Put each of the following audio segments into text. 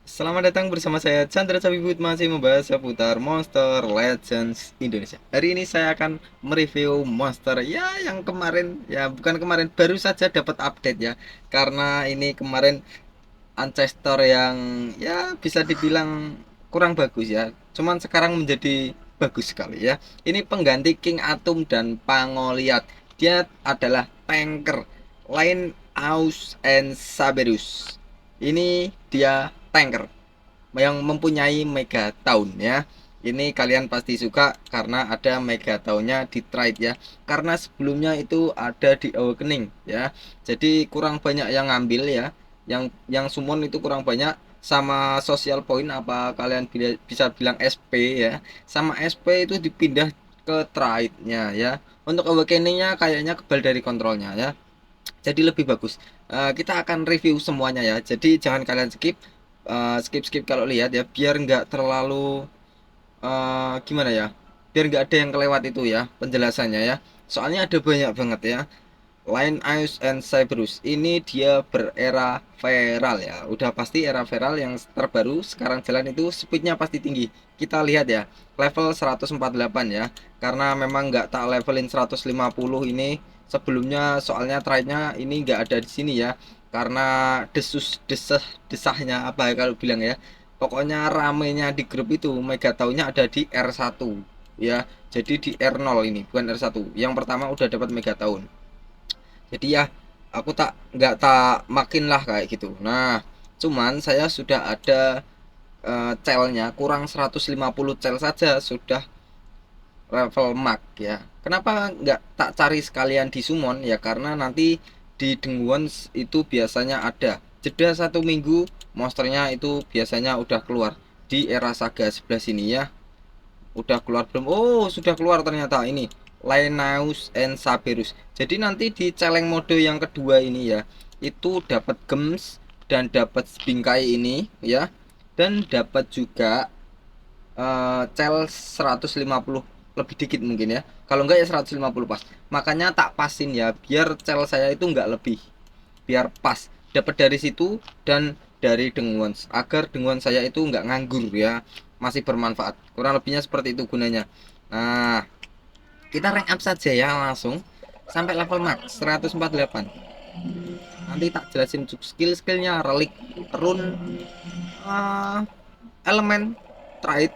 Selamat datang bersama saya Chandra Cabibut, masih membahas seputar Monster Legends Indonesia. Hari ini saya akan mereview monster ya yang kemarin, ya bukan kemarin, baru saja dapat update ya. Karena ini kemarin Ancestor yang ya bisa dibilang kurang bagus ya. Cuman sekarang menjadi bagus sekali ya. Ini pengganti King Atum dan Pangoliat. Dia adalah tanker Line Aus and Saberus. Ini dia tanker yang mempunyai Mega Town ya. Ini kalian pasti suka karena ada Mega Town-nya di trade ya. Karena sebelumnya itu ada di Awakening ya. Jadi kurang banyak yang ngambil ya. Yang summon itu kurang banyak, sama social point apa kalian bisa bilang SP ya. Sama SP itu dipindah ke trade-nya ya. Untuk Awakening-nya kayaknya kebal dari kontrolnya ya. Jadi lebih bagus. Kita akan review semuanya ya. Jadi jangan kalian skip, skip kalau lihat ya, biar nggak terlalu gimana ya, biar nggak ada yang kelewat itu ya penjelasannya ya. Soalnya ada banyak banget ya. Line Ice and Cyberus ini dia berera viral ya. Udah pasti era viral yang terbaru sekarang jalan itu speednya pasti tinggi. Kita lihat ya, level 148 ya. Karena memang nggak tak levelin 150 ini sebelumnya, soalnya trade-nya ini nggak ada di sini ya. Karena desahnya apa ya kalau bilang ya. Pokoknya ramenya di grup itu Mega taunya ada di R1 ya. Jadi di R0 ini bukan R1. Yang pertama udah dapat Mega tahun. Jadi ya aku nggak tak makin lah kayak gitu. Nah, cuman saya sudah ada celnya kurang 150 cel saja sudah level max ya. Kenapa nggak tak cari sekalian di summon ya, karena nanti di Dengwons itu biasanya ada jeda 1 minggu, monsternya itu biasanya udah keluar di era saga sebelah sini ya. Udah keluar belum? Oh, sudah keluar ternyata ini. Linnaeus and Saberus. Jadi nanti di celeng mode yang kedua ini ya, itu dapat gems dan dapat bingkai ini ya. Dan dapat juga cel 150 lebih dikit mungkin ya. Kalau enggak ya 150 pas. Makanya tak pasin ya, biar cel saya itu enggak lebih. Biar pas. Dapat dari situ dan dari Dengwons, agar Dengwons saya itu enggak nganggur ya, masih bermanfaat. Kurang lebihnya seperti itu gunanya. Nah, kita rank up saja ya langsung sampai level max 148. Nanti tak jelasin skill-skillnya, relik, rune, uh, elemen, trait,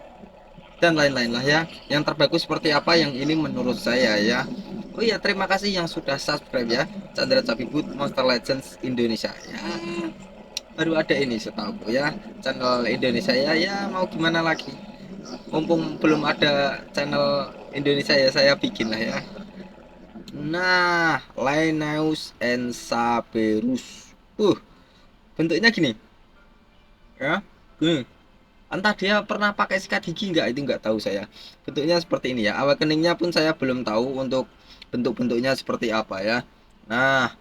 dan lain-lain lah ya. Yang terbagus seperti apa yang ini menurut saya ya. Oh iya, terima kasih yang sudah subscribe ya, Chandra Cabibut Monster Legends Indonesia ya. Baru ada ini setahu ya, channel Indonesia ya. Ya mau gimana lagi, mumpung belum ada channel Indonesia ya, saya bikin lah ya. Nah, Linnaeus and Saberus. Bentuknya gini ya. Entah dia pernah pakai sikat gigi nggak, itu nggak tahu saya. Bentuknya seperti ini ya. Awakeningnya pun saya belum tahu untuk bentuk-bentuknya seperti apa ya. Nah,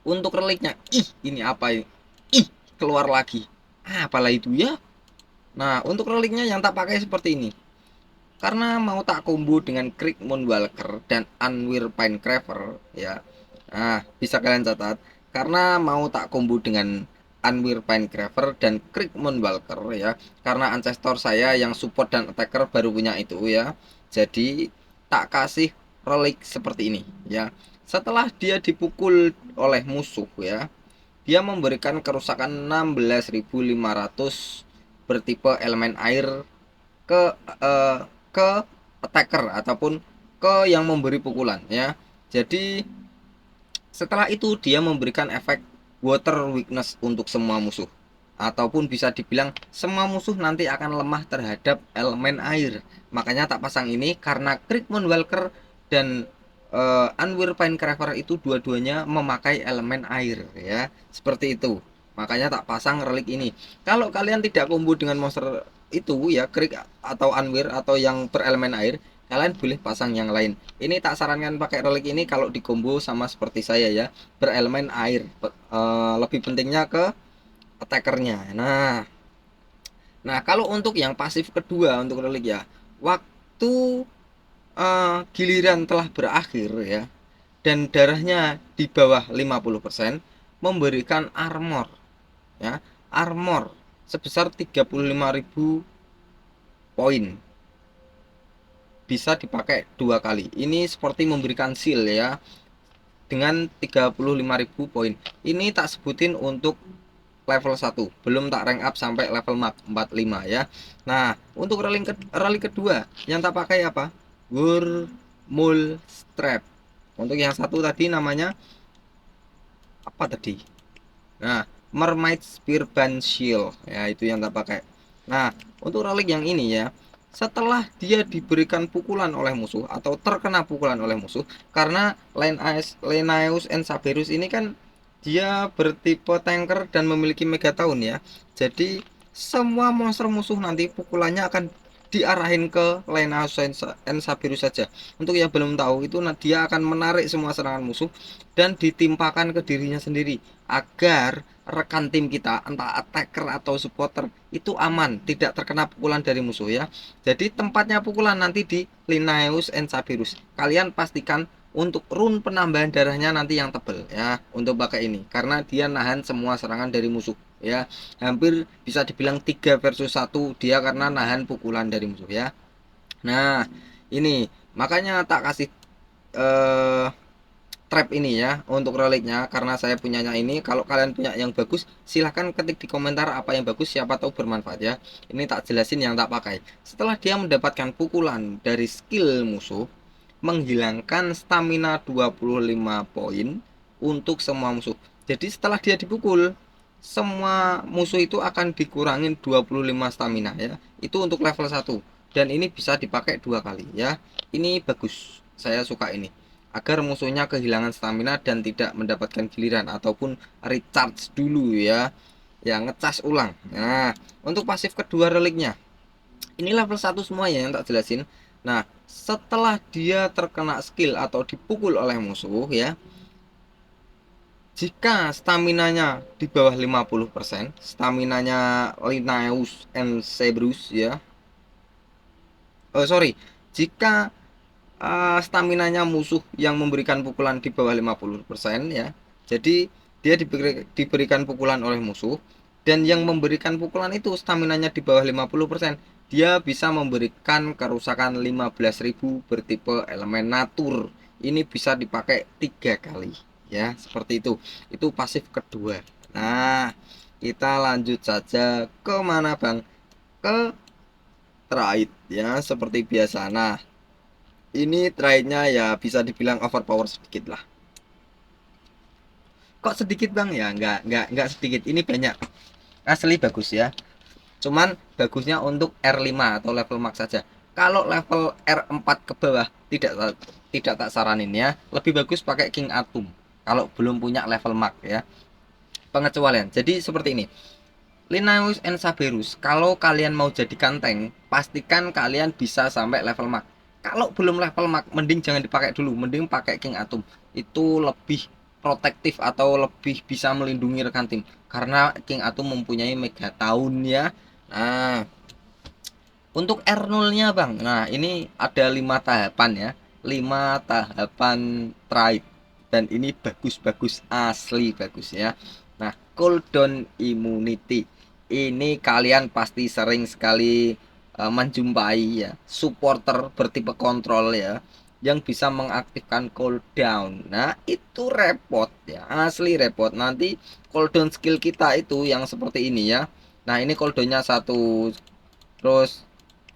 untuk reliknya, ini apa ini? Keluar lagi. Apalah itu ya? Nah, untuk reliknya yang tak pakai seperti ini. Karena mau tak combo dengan Krieg Moonwalker dan Anwir Pinecraver ya. Nah, bisa kalian catat. Karena mau tak combo dengan Anwir Pinecraver dan Krieg Moonwalker ya. Karena ancestor saya yang support dan attacker baru punya itu ya. Jadi tak kasih relik seperti ini ya. Setelah dia dipukul oleh musuh ya, dia memberikan kerusakan 16.500 bertipe elemen air ke eh, ke attacker ataupun ke yang memberi pukulan ya. Jadi setelah itu dia memberikan efek water weakness untuk semua musuh, ataupun bisa dibilang semua musuh nanti akan lemah terhadap elemen air. Makanya tak pasang ini karena Krieg Moonwalker dan Anwir Pinecraver itu dua-duanya memakai elemen air ya. Seperti itu. Makanya tak pasang relik ini. Kalau kalian tidak combo dengan monster itu ya, Krieg atau Anwir atau yang berelemen air, kalian boleh pasang yang lain. Ini tak sarankan pakai relik ini kalau di combo sama seperti saya ya, berelemen air. Lebih pentingnya ke attackernya. Nah, kalau untuk yang pasif kedua untuk relik ya, waktu giliran telah berakhir ya, dan darahnya di bawah 50%, memberikan armor ya, armor. sebesar 35.000 poin, bisa dipakai 2 kali. Ini seperti memberikan seal ya, dengan 35.000 poin. Ini tak sebutin untuk level 1, belum tak rank up sampai level max 45 ya. Nah, untuk rally kedua yang tak pakai apa? Wormhole Strap. Untuk yang satu tadi namanya apa tadi? Nah, Mermaid Spearband Shield ya, itu yang tak pakai. Nah, untuk relic yang ini ya, setelah dia diberikan pukulan oleh musuh atau terkena pukulan oleh musuh, karena Linnaeus and Saberus ini kan dia bertipe tanker dan memiliki Megaton ya. Jadi semua monster musuh nanti pukulannya akan diarahin ke Linnaeus and Saberus saja. Untuk yang belum tahu itu, dia akan menarik semua serangan musuh dan ditimpakan ke dirinya sendiri agar rekan tim kita, entah attacker atau supporter, itu aman, tidak terkena pukulan dari musuh ya. Jadi tempatnya pukulan nanti di Linnaeus and Saberus. Kalian pastikan untuk rune penambahan darahnya nanti yang tebel ya, untuk pakai ini karena dia nahan semua serangan dari musuh ya. Hampir bisa dibilang 3 versus 1 dia, karena nahan pukulan dari musuh ya. Nah, ini makanya tak kasih eh trap ini ya untuk reliknya, karena saya punyanya ini. Kalau kalian punya yang bagus, silahkan ketik di komentar apa yang bagus, siapa tahu bermanfaat ya. Ini tak jelasin yang tak pakai. Setelah dia mendapatkan pukulan dari skill musuh, menghilangkan stamina 25 poin untuk semua musuh. Jadi setelah dia dipukul, semua musuh itu akan dikurangin 25 stamina ya. Itu untuk level 1 dan ini bisa dipakai 2 kali ya. Ini bagus, saya suka ini, agar musuhnya kehilangan stamina dan tidak mendapatkan giliran ataupun recharge dulu ya, yang ngecas ulang. Nah, untuk pasif kedua reliknya ini level 1 semua ya yang tak jelasin. Nah, setelah dia terkena skill atau dipukul oleh musuh ya, jika staminanya di bawah 50%, staminanya Linnaeus and Saberus ya. Oh sorry, jika staminanya musuh yang memberikan pukulan di bawah 50% ya. Jadi dia diberikan pukulan oleh musuh, dan yang memberikan pukulan itu staminanya di bawah 50%, dia bisa memberikan kerusakan 15.000 bertipe elemen natur. Ini bisa dipakai 3 kali ya, seperti itu. Itu pasif kedua. Nah, kita lanjut saja ke mana Bang? Ke trade ya, seperti biasa. Nah, ini trade-nya ya bisa dibilang overpower sedikit lah. Kok sedikit Bang? Ya nggak sedikit. Ini banyak. Asli bagus ya. Cuman bagusnya untuk R5 atau level max saja. Kalau level R4 ke bawah tidak tak saranin ya. Lebih bagus pakai King Atum kalau belum punya level max ya. Pengecualian. Jadi seperti ini. Linnaeus and Saberus, kalau kalian mau jadikan tank, pastikan kalian bisa sampai level max. Kalau belum level max, mending jangan dipakai dulu, mending pakai King Atom. Itu lebih protektif atau lebih bisa melindungi rekan tim, karena King Atom mempunyai Megaton ya. Nah, untuk R0-nya Bang, nah ini ada 5 tahapan ya, 5 tahapan trade, dan ini bagus-bagus, asli bagus ya. Nah, cooldown immunity ini kalian pasti sering sekali menjumpai ya, supporter bertipe kontrol ya, yang bisa mengaktifkan cooldown. Nah, itu repot ya, asli repot. Nanti cooldown skill kita itu yang seperti ini ya. Nah, ini cooldownnya 1, terus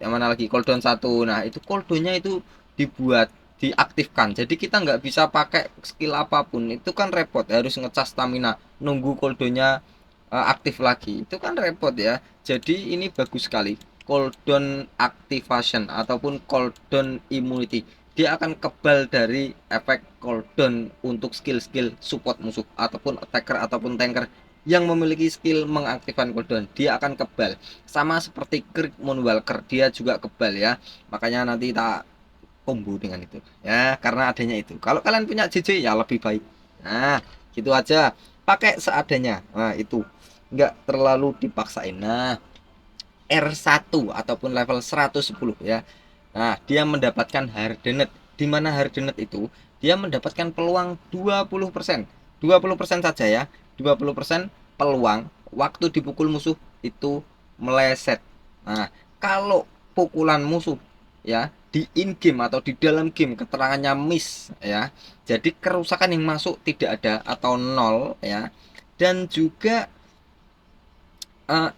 yang mana lagi cooldown 1. Nah, itu cooldownnya itu dibuat diaktifkan, jadi kita nggak bisa pakai skill apapun. Itu kan repot, harus ngecas stamina, nunggu cooldownnya aktif lagi, itu kan repot ya. Jadi ini bagus sekali, cooldown activation ataupun cooldown immunity. Dia akan kebal dari efek cooldown untuk skill-skill support musuh ataupun attacker ataupun tanker yang memiliki skill mengaktifkan cooldown. Dia akan kebal, sama seperti Kirk Moonwalker, dia juga kebal ya. Makanya nanti tak combo dengan itu ya, karena adanya itu. Kalau kalian punya JJ ya lebih baik. Nah, gitu aja, pakai seadanya. Nah, itu nggak terlalu dipaksain. Nah, R1 ataupun level 110 ya. Nah, dia mendapatkan hardened. Di mana hardened itu dia mendapatkan peluang 20%. 20% saja ya. 20% peluang waktu dipukul musuh itu meleset. Nah, kalau pukulan musuh ya di in game atau di dalam game keterangannya miss ya, jadi kerusakan yang masuk tidak ada atau nol ya. Dan juga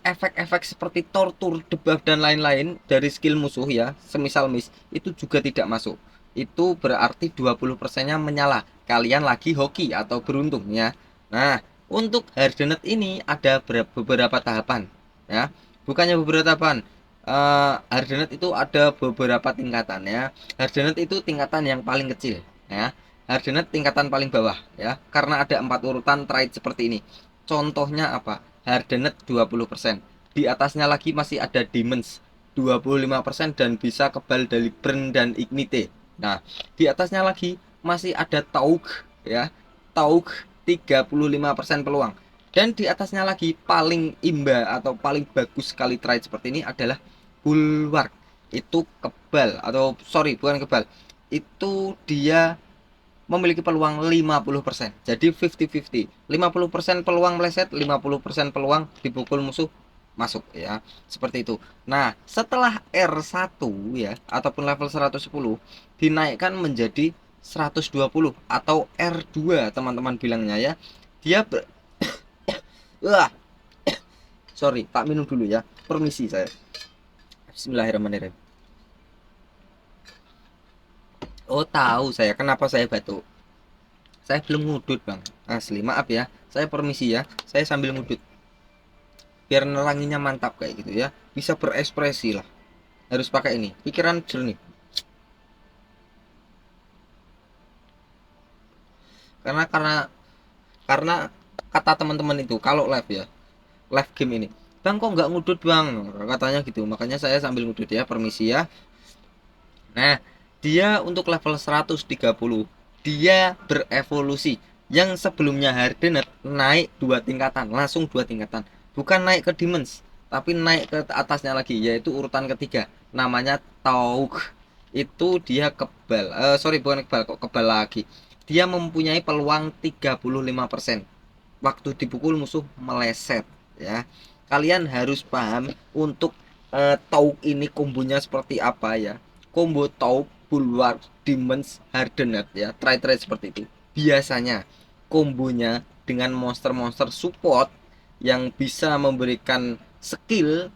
efek-efek seperti tortur, debuff dan lain-lain dari skill musuh ya, semisal miss itu juga tidak masuk. Itu berarti 20%-nya menyala. Kalian lagi hoki atau beruntung ya. Nah, untuk Hardenet ini ada beberapa tahapan ya. Bukannya beberapa tahapan. Hardenet itu ada beberapa tingkatan ya. Hardenet itu tingkatan yang paling kecil ya. Hardenet tingkatan paling bawah ya. Karena ada 4 urutan trait seperti ini. Contohnya apa? Hardenet 20%. Di atasnya lagi masih ada Demons 25% dan bisa kebal dari Burn dan Ignite. Nah, di atasnya lagi masih ada Taug ya. Taug 35% peluang. Dan di atasnya lagi paling imba atau paling bagus sekali trade seperti ini adalah Bulwark. Itu kebal atau sorry bukan kebal. Itu dia memiliki peluang 50%. Jadi 50-50. 50% peluang meleset, 50% peluang dipukul musuh masuk ya. Seperti itu. Nah, setelah R1 ya ataupun level 110 dinaikkan menjadi 120 atau R2 teman-teman bilangnya ya. Dia Wah, sorry, tak minum dulu ya. Permisi saya. Bismillahirrahmanirrahim. Oh, tahu saya kenapa saya batuk. Saya belum ngudut bang, asli maaf ya. Saya permisi ya, saya sambil ngudut biar neranginya mantap kayak gitu ya, bisa berekspresi lah. Harus pakai ini, pikiran jernih. Karena karena karena kata teman-teman itu kalau live ya, live game ini, bang kok nggak ngudut bang, katanya gitu. Makanya saya sambil ngudut ya, permisi ya. Nah, dia untuk level 130 dia berevolusi. Yang sebelumnya Hardenet naik 2 tingkatan, langsung 2 tingkatan. Bukan naik ke Demons, tapi naik ke atasnya lagi, yaitu urutan ketiga. Namanya Taug. Itu dia kebal. Sorry, bukan kebal, kok kebal lagi. Dia mempunyai peluang 35% waktu dipukul musuh meleset ya. Kalian harus paham untuk Taug ini kombonya seperti apa ya. Combo Taug, Bulwark, Demons, Hardenet ya, try-try seperti itu. Biasanya kombonya dengan monster-monster support yang bisa memberikan skill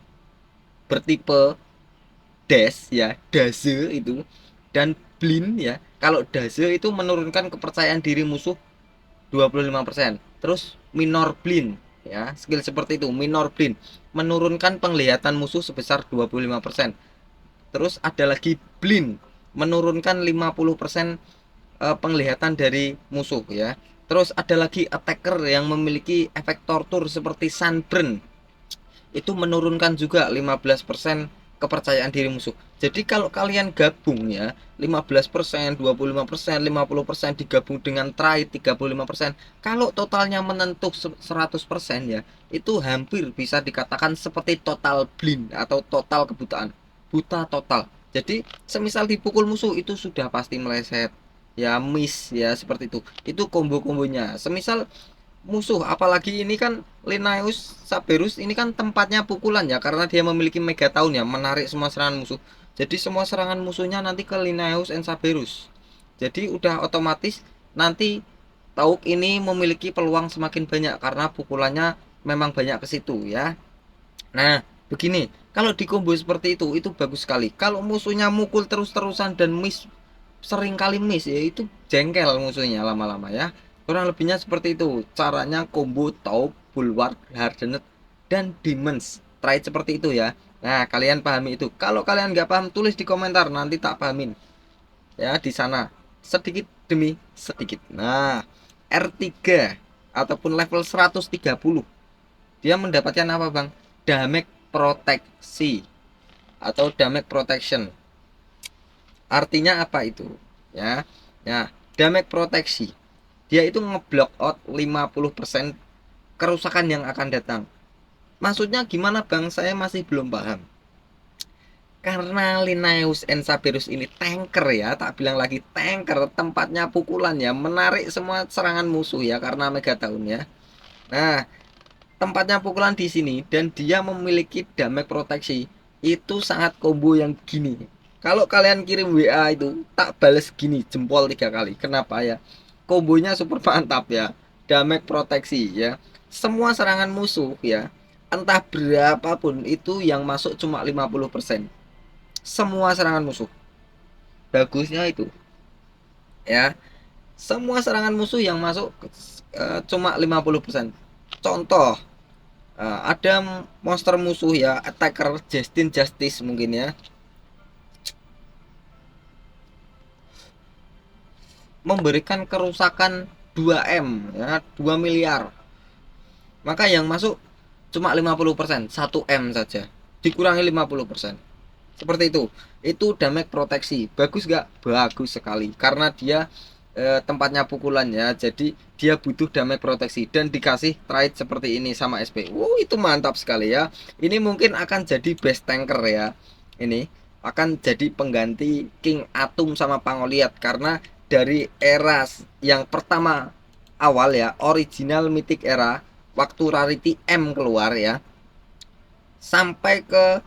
bertipe dash ya, daze itu, dan blind ya. Kalau daze itu menurunkan kepercayaan diri musuh 25%. Terus minor blind ya, skill seperti itu, minor blind menurunkan penglihatan musuh sebesar 25%. Terus ada lagi blind menurunkan 50% penglihatan dari musuh ya. Terus ada lagi attacker yang memiliki efek tortur seperti sunburn. Itu menurunkan juga 15% kepercayaan diri musuh. Jadi kalau kalian gabung ya, 15%, 25%, 50% digabung dengan try 35%, kalau totalnya menentuh 100% ya, itu hampir bisa dikatakan seperti total blind atau total kebutaan. Buta total. Jadi semisal dipukul musuh itu sudah pasti meleset. Ya miss ya seperti itu. Itu combo-kombonya. Semisal musuh apalagi ini kan Linnaeus Saberus ini kan tempatnya pukulan ya, karena dia memiliki mega tahun ya, menarik semua serangan musuh. Jadi semua serangan musuhnya nanti ke Linnaeus and Saberus. Jadi udah otomatis nanti Tauk ini memiliki peluang semakin banyak karena pukulannya memang banyak ke situ ya. Nah, begini, kalau di combo seperti itu bagus sekali. Kalau musuhnya mukul terus-terusan dan miss, sering kali miss ya, itu jengkel musuhnya lama-lama ya. Kurang lebihnya seperti itu. Caranya combo Taub, Bulwark, Hardenet, dan Demons. Try seperti itu ya. Nah, kalian pahami itu. Kalau kalian nggak paham, tulis di komentar, nanti tak pahamin. Ya, di sana. Sedikit demi sedikit. Nah, R3 ataupun level 130. Dia mendapatkan apa, Bang? Damage proteksi atau damage protection. Artinya apa itu? Ya. Ya, damage proteksi. Dia itu ngeblok out 50% kerusakan yang akan datang. Maksudnya gimana bang? Saya masih belum paham. Karena Linnaeus and Saberus ini tanker ya, tak bilang lagi tanker, tempatnya pukulan ya, menarik semua serangan musuh ya karena mega tahun ya. Nah, tempatnya pukulan di sini dan dia memiliki damage proteksi. Itu sangat combo yang gini. Kalau kalian kirim WA itu tak bales gini jempol 3 kali. Kenapa ya? Kombonya super mantap ya. Damage proteksi ya. Semua serangan musuh ya, entah berapapun itu yang masuk cuma 50%. Semua serangan musuh. Bagusnya itu ya. Semua serangan musuh yang masuk cuma 50%. Contoh, ada monster musuh ya, attacker Justin Justice mungkin ya, memberikan kerusakan 2M ya, 2 miliar. Maka yang masuk cuma 50%, 1M saja. Dikurangi 50%. Seperti itu. Itu damage proteksi. Bagus gak? Bagus sekali. Karena dia tempatnya pukulan ya. Jadi dia butuh damage proteksi dan dikasih trade seperti ini sama SP. Itu mantap sekali ya. Ini mungkin akan jadi best tanker ya. Ini akan jadi pengganti King Atum sama Pangoliat karena dari era yang pertama awal ya, original mythic era, waktu rarity M keluar ya, sampai ke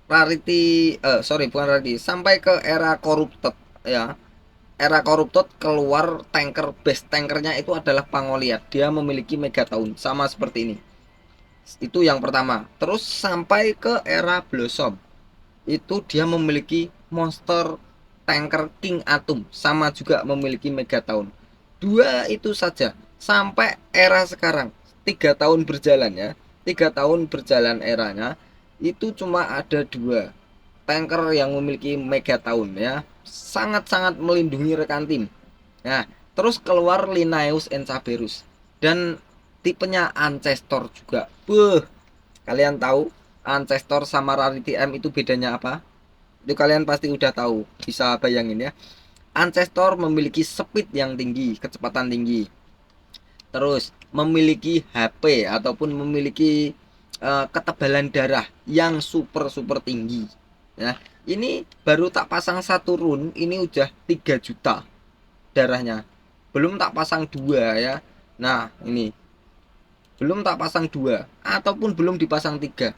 rarity sorry bukan rarity, sampai ke era corrupted ya. Era corrupted keluar tanker, best tankernya itu adalah Pangoliat. Dia memiliki Megaton sama seperti ini. Itu yang pertama. Terus sampai ke era Blossom, itu dia memiliki monster tanker King Atom, sama juga memiliki Megaton. Dua itu saja sampai era sekarang. 3 tahun berjalan ya, 3 tahun berjalan eranya, itu cuma ada dua tanker yang memiliki Megaton ya, sangat-sangat melindungi rekan tim. Nah, terus keluar Linnaeus and Cerberus dan tipenya Ancestor juga. Kalian tahu Ancestor sama Rarity M itu bedanya apa? Itu kalian pasti udah tahu, bisa bayangin ya. Ancestor memiliki speed yang tinggi, kecepatan tinggi. Terus memiliki HP ataupun memiliki ketebalan darah yang super tinggi. Ya, ini baru tak pasang satu run, ini udah 3 juta darahnya. Belum tak pasang dua ya. Nah, ini belum tak pasang dua ataupun belum dipasang tiga.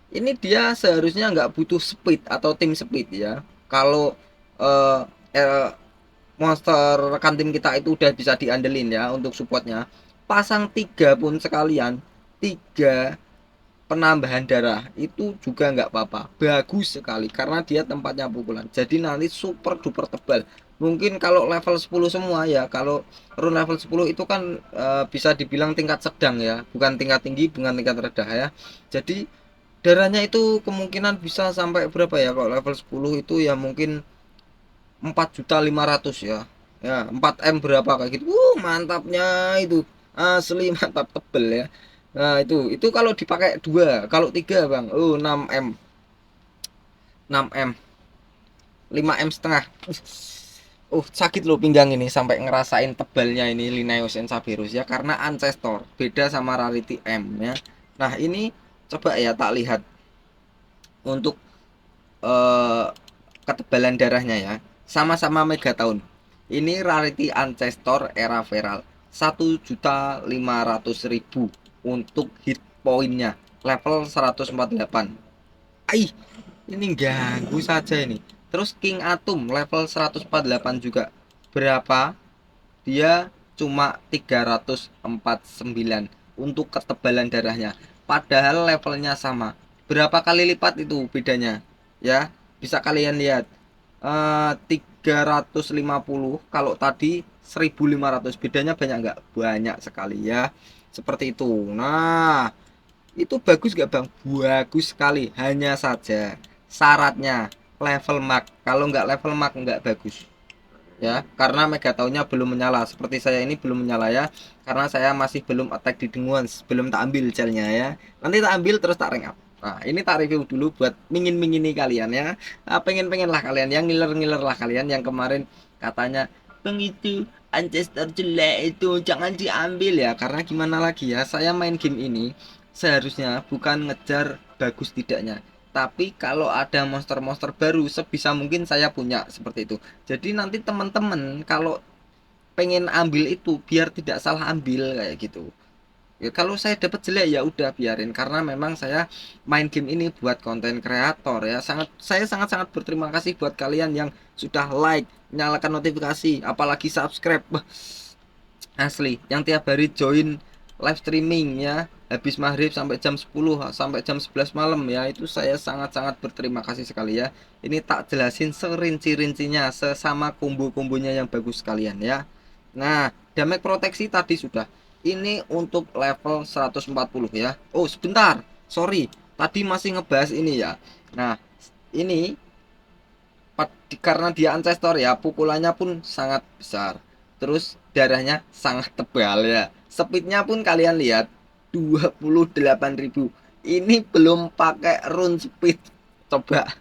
Ini dia seharusnya nggak butuh speed atau tim speed ya. Kalau eh, eh, monster rekan tim kita itu udah bisa diandelin ya untuk supportnya, pasang tiga pun sekalian, tiga penambahan darah itu juga nggak apa-apa, bagus sekali karena dia tempatnya pukulan, jadi nanti super duper tebal. Mungkin kalau level 10 semua ya, kalau rune level 10 itu kan bisa dibilang tingkat sedang ya, bukan tingkat tinggi bukan tingkat rendah ya. Jadi darahnya itu kemungkinan bisa sampai berapa ya, kalau level 10 itu ya mungkin 4.500.000 ya. Ya, 4M berapa kayak gitu. Mantapnya itu. Asli mantap tebel ya. Nah, itu kalau dipakai dua, kalau tiga, Bang. 6M. 6M. 5M setengah. Sakit loh pinggang ini sampai ngerasain tebalnya ini Linnaeus and Cerberus ya, karena Ancestor beda sama Rarity M ya. Nah, ini coba ya tak lihat untuk eh, ketebalan darahnya ya, sama-sama Megaton. Ini Rarity Ancestor era Feral 1.500.000 untuk hit pointnya level 148. Ini ganggu saja ini. Terus King Atom level 148 juga. Berapa? Dia cuma 349 untuk ketebalan darahnya. Padahal levelnya sama. Berapa kali lipat itu bedanya? Ya, bisa kalian lihat. 350, kalau tadi 1.500. Bedanya banyak nggak? Banyak sekali ya. Seperti itu. Nah, itu bagus gak Bang? Bagus sekali. Hanya saja syaratnya level max. Kalau nggak level max nggak bagus ya, karena Megatonnya belum menyala. Seperti saya ini belum menyala ya, karena saya masih belum attack di denguan, belum tak ambil gelnya ya. Nanti tak ambil terus tak rank up. Nah, ini tak review dulu buat mingin-mingini kalian ya. Pengen-pengen lah kalian, yang ngiler-ngiler lah kalian yang kemarin katanya, Bang itu Ancestor jelek itu jangan diambil ya. Karena gimana lagi ya, saya main game ini seharusnya bukan ngejar bagus tidaknya, tapi kalau ada monster-monster baru sebisa mungkin saya punya seperti itu. Jadi nanti teman-teman kalau pengen ambil itu biar tidak salah ambil kayak gitu. Ya kalau saya dapat jelek ya udah biarin, karena memang saya main game ini buat konten kreator ya. Saya sangat-sangat berterima kasih buat kalian yang sudah like, nyalakan notifikasi, apalagi subscribe. Wah, asli yang tiap hari join live streaming ya, habis maghrib sampai jam 10 sampai jam 11 malam ya, itu saya sangat-sangat berterima kasih sekali ya. Ini tak jelasin serinci-rincinya, sesama kumbu-kumbunya yang bagus sekalian ya. Nah, damage proteksi tadi sudah. Ini untuk level 140 ya. Oh sebentar, sorry, tadi masih ngebahas ini ya. Nah, ini karena dia ancestor ya, pukulannya pun sangat besar, terus darahnya sangat tebal ya. Speednya pun kalian lihat 28.000. Ini belum pakai rune speed, coba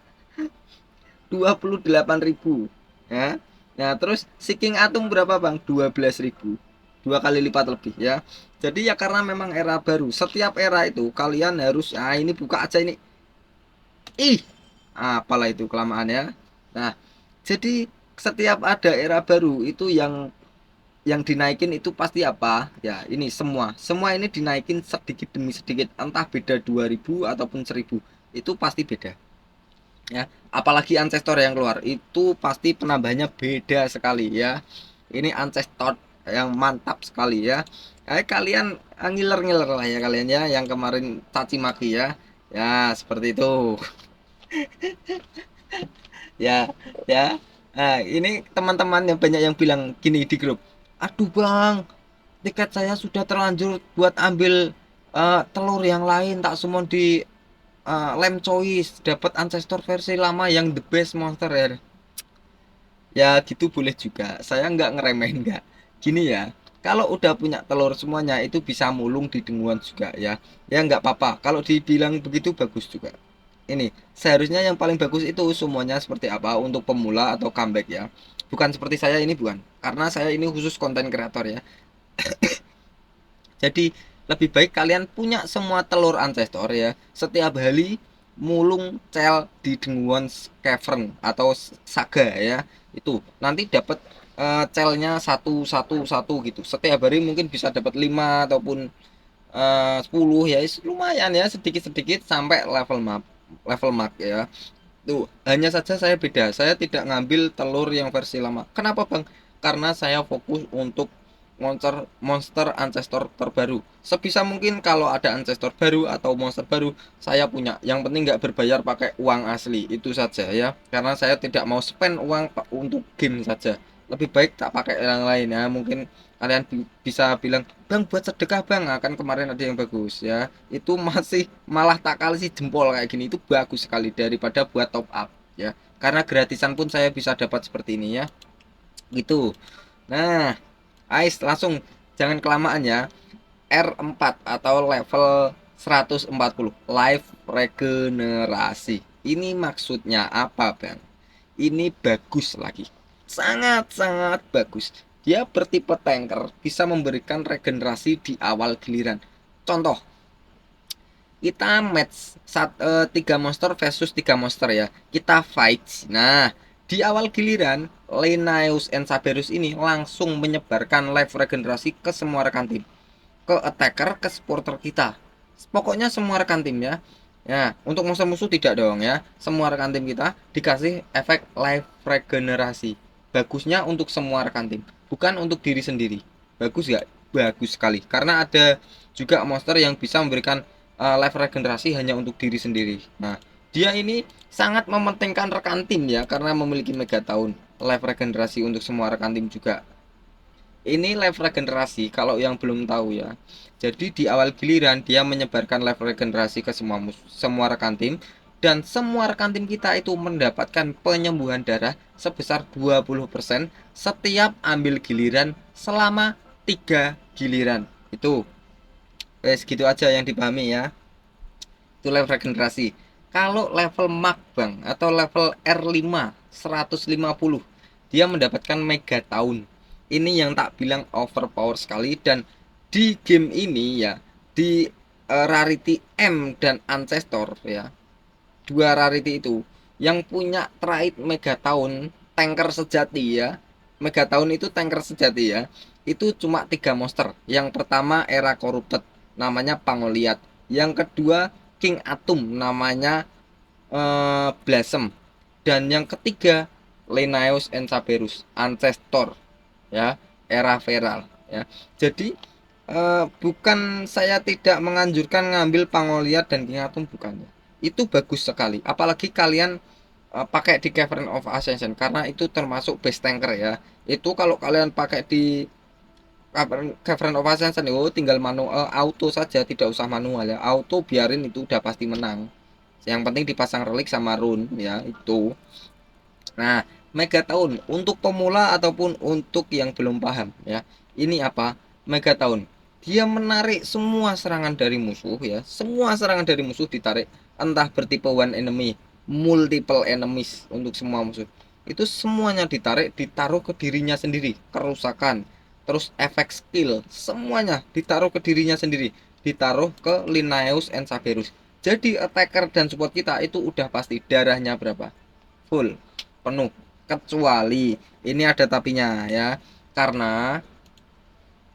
28.000 ya. Nah terus seeking atom berapa bang? 12.000, dua kali lipat lebih ya. Jadi ya karena memang era baru, setiap era itu kalian harus, nah ini buka aja ini, ih apalah itu kelamaan ya. Nah jadi setiap ada era baru itu yang dinaikin itu pasti apa ya, ini semua ini dinaikin sedikit demi sedikit, entah beda 2000 ataupun 1000, itu pasti beda ya. Apalagi ancestor yang keluar itu pasti penambahnya beda sekali ya. Ini ancestor yang mantap sekali ya. Kalian ngiler-ngiler lah ya kalian ya, yang kemarin caci maki ya. Ya seperti itu ya. Ya, nah ini teman-teman yang banyak yang bilang gini di grup, aduh bang, tiket saya sudah terlanjur buat ambil telur yang lain, tak semua di lem choice dapat ancestor versi lama yang the best monster ya. Ya gitu boleh juga, saya nggak ngeremehin nggak. Gini ya, kalau udah punya telur semuanya itu bisa mulung di denguan juga ya. Ya nggak apa-apa, kalau dibilang begitu bagus juga. Ini seharusnya yang paling bagus itu semuanya seperti apa untuk pemula atau comeback ya, bukan seperti saya ini, bukan, karena saya ini khusus konten kreator ya. Jadi lebih baik kalian punya semua telur ancestor ya. Setiap hari mulung cel di denguan cavern atau saga ya. Itu nanti dapat celnya satu satu satu gitu. Setiap hari mungkin bisa dapat 5 ataupun 10 ya. Lumayan ya, sedikit-sedikit sampai level mark ya. Tuh, hanya saja saya beda. Saya tidak ngambil telur yang versi lama. Kenapa, Bang? Karena saya fokus untuk monster monster ancestor terbaru. Sebisa mungkin kalau ada ancestor baru atau monster baru, saya punya. Yang penting nggak berbayar pakai uang asli. Itu saja ya. Karena saya tidak mau spend uang untuk game saja. Lebih baik tak pakai yang lain ya. Mungkin kalian bisa bilang, bang buat sedekah bang, akan kemarin ada yang bagus ya, itu masih malah tak kali sih jempol kayak gini, itu bagus sekali daripada buat top up ya, karena gratisan pun saya bisa dapat seperti ini ya gitu. Nah Ais langsung, jangan kelamaan ya. R4 atau level 140 life regenerasi, ini maksudnya apa bang? Ini bagus lagi, sangat-sangat bagus. Dia bertipe tanker, bisa memberikan regenerasi di awal giliran. Contoh, kita match 3 monster versus 3 monster ya, kita fight. Nah di awal giliran Linnaeus and Saberus ini langsung menyebarkan life regenerasi ke semua rekan tim, ke attacker, ke supporter kita, pokoknya semua rekan tim ya. Ya, untuk monster musuh tidak dong ya. Semua rekan tim kita dikasih efek life regenerasi. Bagusnya untuk semua rekan tim, bukan untuk diri sendiri. Bagus gak? Bagus sekali. Karena ada juga monster yang bisa memberikan life regenerasi hanya untuk diri sendiri. Nah, dia ini sangat mementingkan rekan tim ya, karena memiliki mega tahun. Life regenerasi untuk semua rekan tim juga. Ini life regenerasi kalau yang belum tahu ya. Jadi di awal giliran dia menyebarkan life regenerasi ke semua rekan tim, dan semua rekan tim kita itu mendapatkan penyembuhan darah sebesar 20% setiap ambil giliran selama 3 giliran. Itu segitu aja yang dipahami ya. Itu life regenerasi. Kalau level mag bang atau level R5 150, dia mendapatkan mega tahun. Ini yang tak bilang overpower sekali, dan di game ini ya, di rarity M dan ancestor ya, dua rarity itu yang punya trait mega tahun tanker sejati ya. Mega tahun itu tanker sejati ya, itu cuma 3 monster. Yang pertama era corrupted, namanya Pangoliat. Yang kedua King Atum, namanya Blossom. Dan yang ketiga Linnaeus and Saberus, Ancestor, ya, era feral, ya. Jadi bukan saya tidak menganjurkan ngambil Pangoliat dan King Atum, bukannya. Itu bagus sekali. Apalagi kalian pakai di Cavern of Ascension karena itu termasuk base tanker ya. Itu kalau kalian pakai di Cavern of Ascension itu tinggal manual auto saja, tidak usah manual ya. Auto biarin itu udah pasti menang. Yang penting dipasang relik sama rune ya itu. Nah, Megaton untuk pemula ataupun untuk yang belum paham ya. Ini apa? Megaton. Dia menarik semua serangan dari musuh ya. Semua serangan dari musuh ditarik, entah bertipe one enemy, multiple enemies untuk semua musuh. Itu semuanya ditarik, ditaruh ke dirinya sendiri. Kerusakan, terus efek skill, semuanya ditaruh ke dirinya sendiri. Ditaruh ke Linnaeus and Saberus. Jadi attacker dan support kita itu udah pasti darahnya berapa? Full, penuh, kecuali ini ada tapinya ya, karena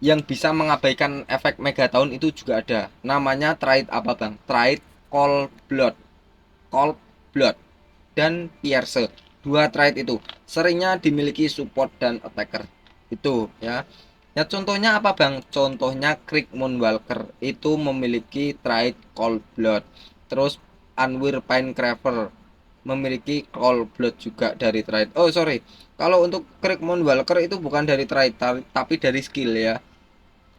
yang bisa mengabaikan efek Megaton itu juga ada, namanya trait apa bang, trait Cold Blood, Cold Blood dan Pierce. Dua trait itu seringnya dimiliki support dan attacker itu ya. Ya contohnya apa bang, contohnya Krieg Moonwalker itu memiliki trait Cold Blood, terus Anwir Pinecraver memiliki Cold Blood juga dari trait. Oh sorry, kalau untuk Krieg Moonwalker itu bukan dari trait tapi dari skill ya.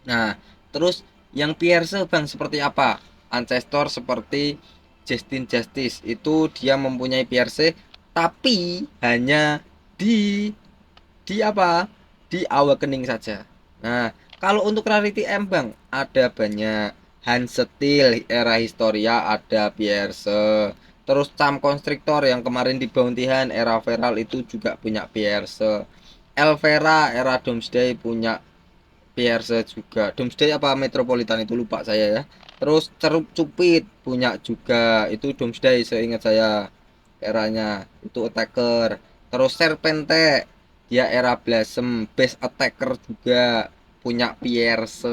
Nah terus yang Pierce bang seperti apa? Ancestor seperti Justin Justice itu dia mempunyai Pierce tapi hanya di apa, di awakening saja. Nah kalau untuk rarity M bang ada banyak. Hans Steel era Historia ada Pierce, terus Cam Constrictor yang kemarin di Bountyhan era Feral itu juga punya Pierce. Elvera era Doomsday punya Pierce juga. Doomsday apa Metropolitan itu lupa saya ya. Terus Cerup Cupid punya juga, itu Doomsday seingat saya eranya, itu attacker. Terus Serpente dia era Blossom, base attacker juga, punya Pierce.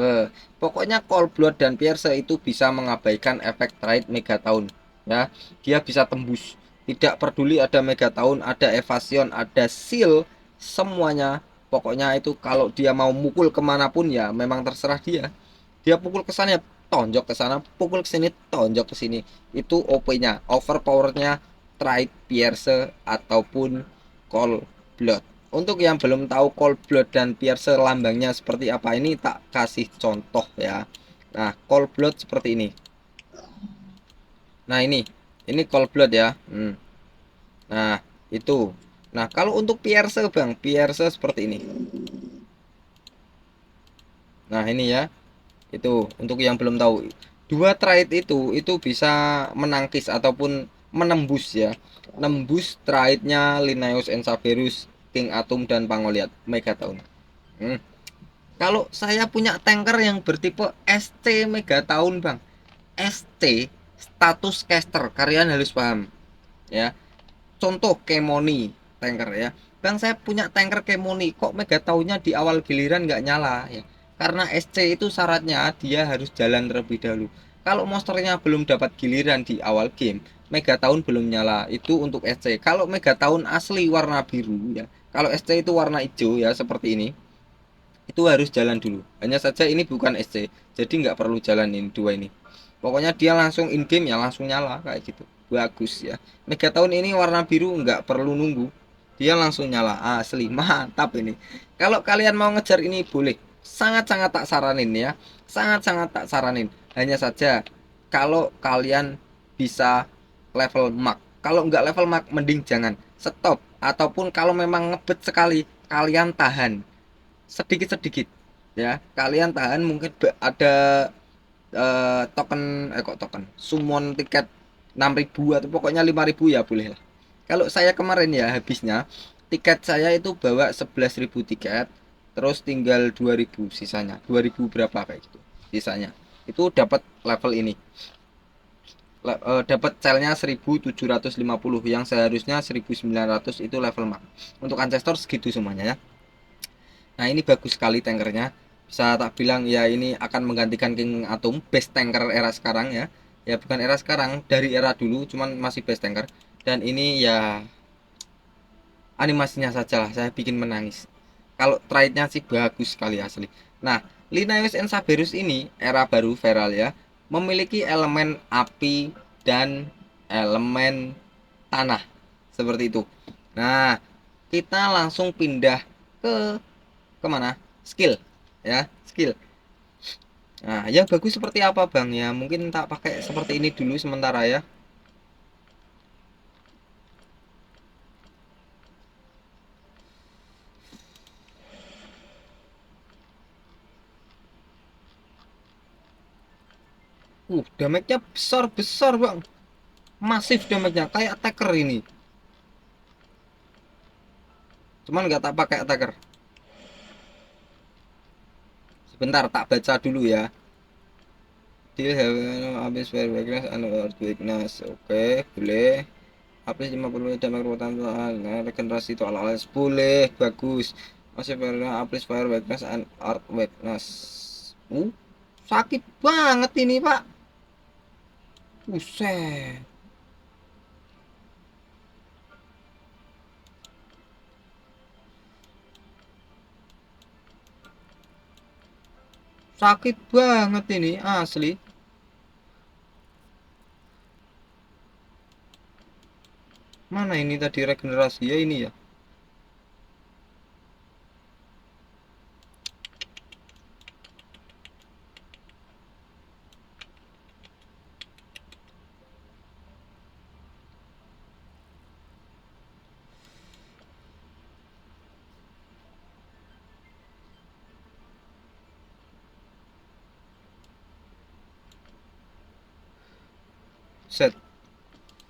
Pokoknya Cold Blood dan Pierce itu bisa mengabaikan efek trait Megaton ya. Dia bisa tembus. Tidak peduli ada Megaton, ada Evasion, ada Seal, semuanya. Pokoknya itu kalau dia mau mukul kemanapun ya memang terserah dia. Dia pukul ke sana, tonjok ke sana, pukul ke sini, tonjok ke sini. Itu OP-nya, overpowernya Trait Pierce ataupun Cold Blood. Untuk yang belum tahu Cold Blood dan Pierce lambangnya seperti apa, ini tak kasih contoh ya. Nah, Cold Blood seperti ini. Nah, ini Cold Blood ya. Nah, itu. Nah, kalau untuk Pierce bang, Pierce seperti ini. Nah, ini ya. Itu untuk yang belum tahu. Dua trait itu bisa menangkis ataupun menembus ya. Nembus traitnya Linnaeus and Saberus, King Atum dan Pangoliat Megaton. Kalau saya punya tanker yang bertipe ST Megaton bang. ST status caster, kalian harus paham ya. Contoh Kemoni tanker ya. Bang saya punya tanker Kemoni, kok Megatonnya di awal giliran nggak nyala ya. Karena SC itu syaratnya dia harus jalan terlebih dahulu. Kalau monsternya belum dapat giliran di awal game, Megaton belum nyala. Itu untuk SC. Kalau Megaton asli warna biru ya. Kalau SC itu warna hijau ya seperti ini. Itu harus jalan dulu. Hanya saja ini bukan SC, jadi nggak perlu jalan ini dua ini. Pokoknya dia langsung in game ya langsung nyala kayak gitu. Bagus ya. Megaton ini warna biru nggak perlu nunggu. Dia langsung nyala. Asli mantap ini. Kalau kalian mau ngejar ini boleh. Sangat-sangat tak saranin ya. Sangat-sangat tak saranin. Hanya saja kalau kalian bisa level max. Kalau nggak level max mending jangan. Stop. Ataupun kalau memang ngebet sekali, kalian tahan sedikit-sedikit ya. Kalian tahan, mungkin ada token kok token summon tiket 6.000 atau pokoknya 5.000 ya boleh lah. Kalau saya kemarin ya habisnya tiket saya itu bawa 11.000 tiket, terus tinggal 2.000 sisanya, 2.000 berapa kayak gitu sisanya. Itu dapat level ini, dapat celnya 1750 yang seharusnya 1900, itu level max. Untuk ancestor segitu semuanya ya. Nah ini bagus sekali tankernya, Bisa tak bilang ya ini akan menggantikan King Atom, best tanker era sekarang ya. Ya bukan era sekarang, dari era dulu cuman masih best tanker. Dan ini ya animasinya saja lah saya bikin menangis. Kalau trade-nya sih bagus sekali asli. Nah, Linnaeus and Saberus ini era baru Feral ya, memiliki elemen api dan elemen tanah seperti itu. Nah, kita langsung pindah ke kemana? Skill ya, skill. Nah, yang bagus seperti apa bang ya? Mungkin tak pakai seperti ini dulu sementara ya. Damage-nya besar-besar bang. Masif damage-nya, kayak attacker ini. Cuman nggak tak pakai attacker. Sebentar, tak baca dulu ya. Deal have habis fire weakness and earth weakness. Oke, boleh. Habis 50 damage rotan. Nah, regenerasi itu ala-ala boleh, bagus. Masih habis fire weakness and earth weakness. Uh, sakit banget ini, Pak. Buset. Sakit banget ini, asli. Mana ini tadi regenerasi ya ini ya. Set.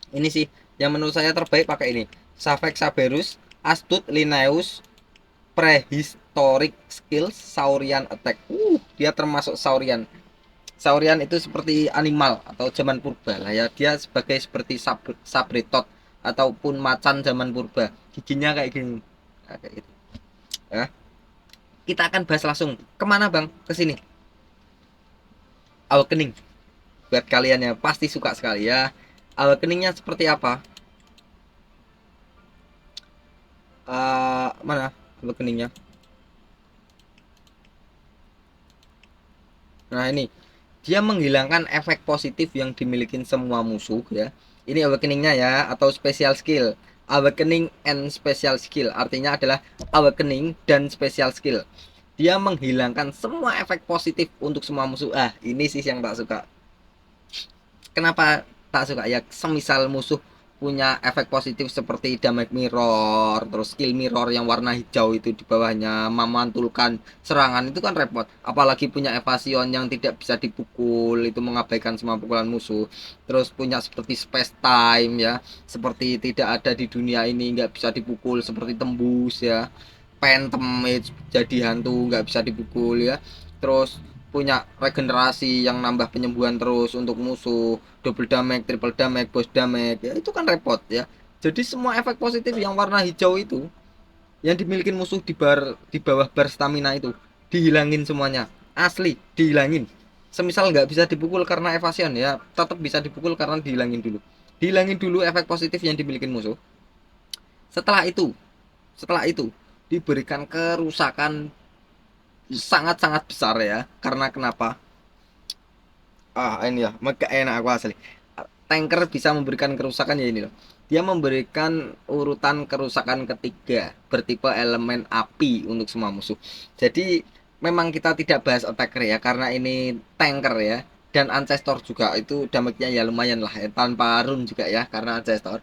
Ini sih yang menurut saya terbaik pakai ini. Savek Saberus, Astute Linnaeus, Prehistoric Skills, Saurian Attack. Dia termasuk Saurian. Saurian itu seperti animal atau zaman purba lah ya. Dia sebagai seperti sabritot ataupun macan zaman purba. Giginya kayak gini. Nah, kayak gitu. Ya. Kita akan bahas langsung. Kemana bang? Ke sini. Awakening. Buat kalian ya pasti suka sekali ya. Awakeningnya seperti apa? Mana awakeningnya? Nah ini dia menghilangkan efek positif yang dimiliki semua musuh ya. Ini awakeningnya ya atau special skill. Awakening and special skill artinya adalah awakening dan special skill. Dia menghilangkan semua efek positif untuk semua musuh. Ini sih yang tak suka. Kenapa tak suka ya? Semisal musuh punya efek positif seperti damage mirror, terus skill mirror yang warna hijau itu di bawahnya memantulkan serangan itu kan repot. Apalagi punya evasion yang tidak bisa dipukul, itu mengabaikan semua pukulan musuh. Terus punya seperti space time ya, seperti tidak ada di dunia ini, nggak bisa dipukul seperti tembus ya. Phantom jadi hantu nggak bisa dipukul ya. Terus punya regenerasi yang nambah penyembuhan terus untuk musuh, double damage, triple damage, boss damage ya, itu kan repot ya. Jadi semua efek positif yang warna hijau itu yang dimiliki musuh di bawah bar stamina itu dihilangin semuanya, asli dihilangin. Semisal nggak bisa dipukul karena evasion ya tetap bisa dipukul karena dihilangin dulu efek positif yang dimiliki musuh. Setelah itu diberikan kerusakan sangat-sangat besar ya. Karena kenapa? Ini ya, mega enak aku asli. Tanker bisa memberikan kerusakan ya ini loh. Dia memberikan urutan kerusakan ketiga bertipe elemen api untuk semua musuh. Jadi memang kita tidak bahas attacker ya karena ini tanker ya. Dan ancestor juga itu damage-nya ya lumayan lah ya, tanpa rune juga ya karena ancestor.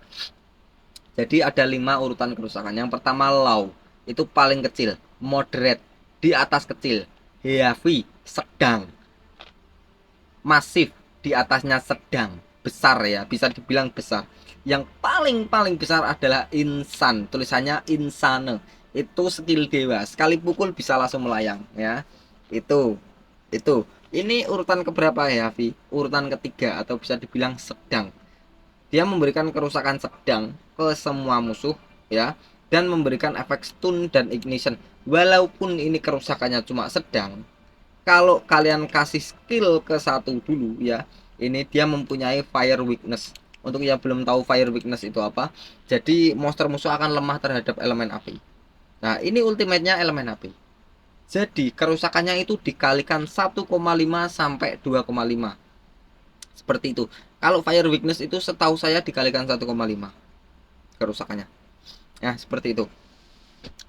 Jadi ada 5 urutan kerusakan. Yang pertama low, itu paling kecil, moderate, di atas kecil, heavy, sedang, masif, di atasnya sedang, besar ya, bisa dibilang besar. Yang paling besar adalah insan, tulisannya insane. Itu skill dewa, sekali pukul bisa langsung melayang ya. Itu. Itu. Ini urutan keberapa ya, Vi? Urutan ketiga atau bisa dibilang sedang. Dia memberikan kerusakan sedang ke semua musuh ya dan memberikan efek stun dan ignition. Walaupun ini kerusakannya cuma sedang, kalau kalian kasih skill ke satu dulu ya, ini dia mempunyai fire weakness. Untuk yang belum tahu fire weakness itu apa, jadi monster musuh akan lemah terhadap elemen api. Nah, ini ultimate-nya elemen api. Jadi kerusakannya itu dikalikan 1,5 sampai 2,5. Seperti itu. Kalau fire weakness itu setahu saya dikalikan 1,5 kerusakannya. Nah, seperti itu.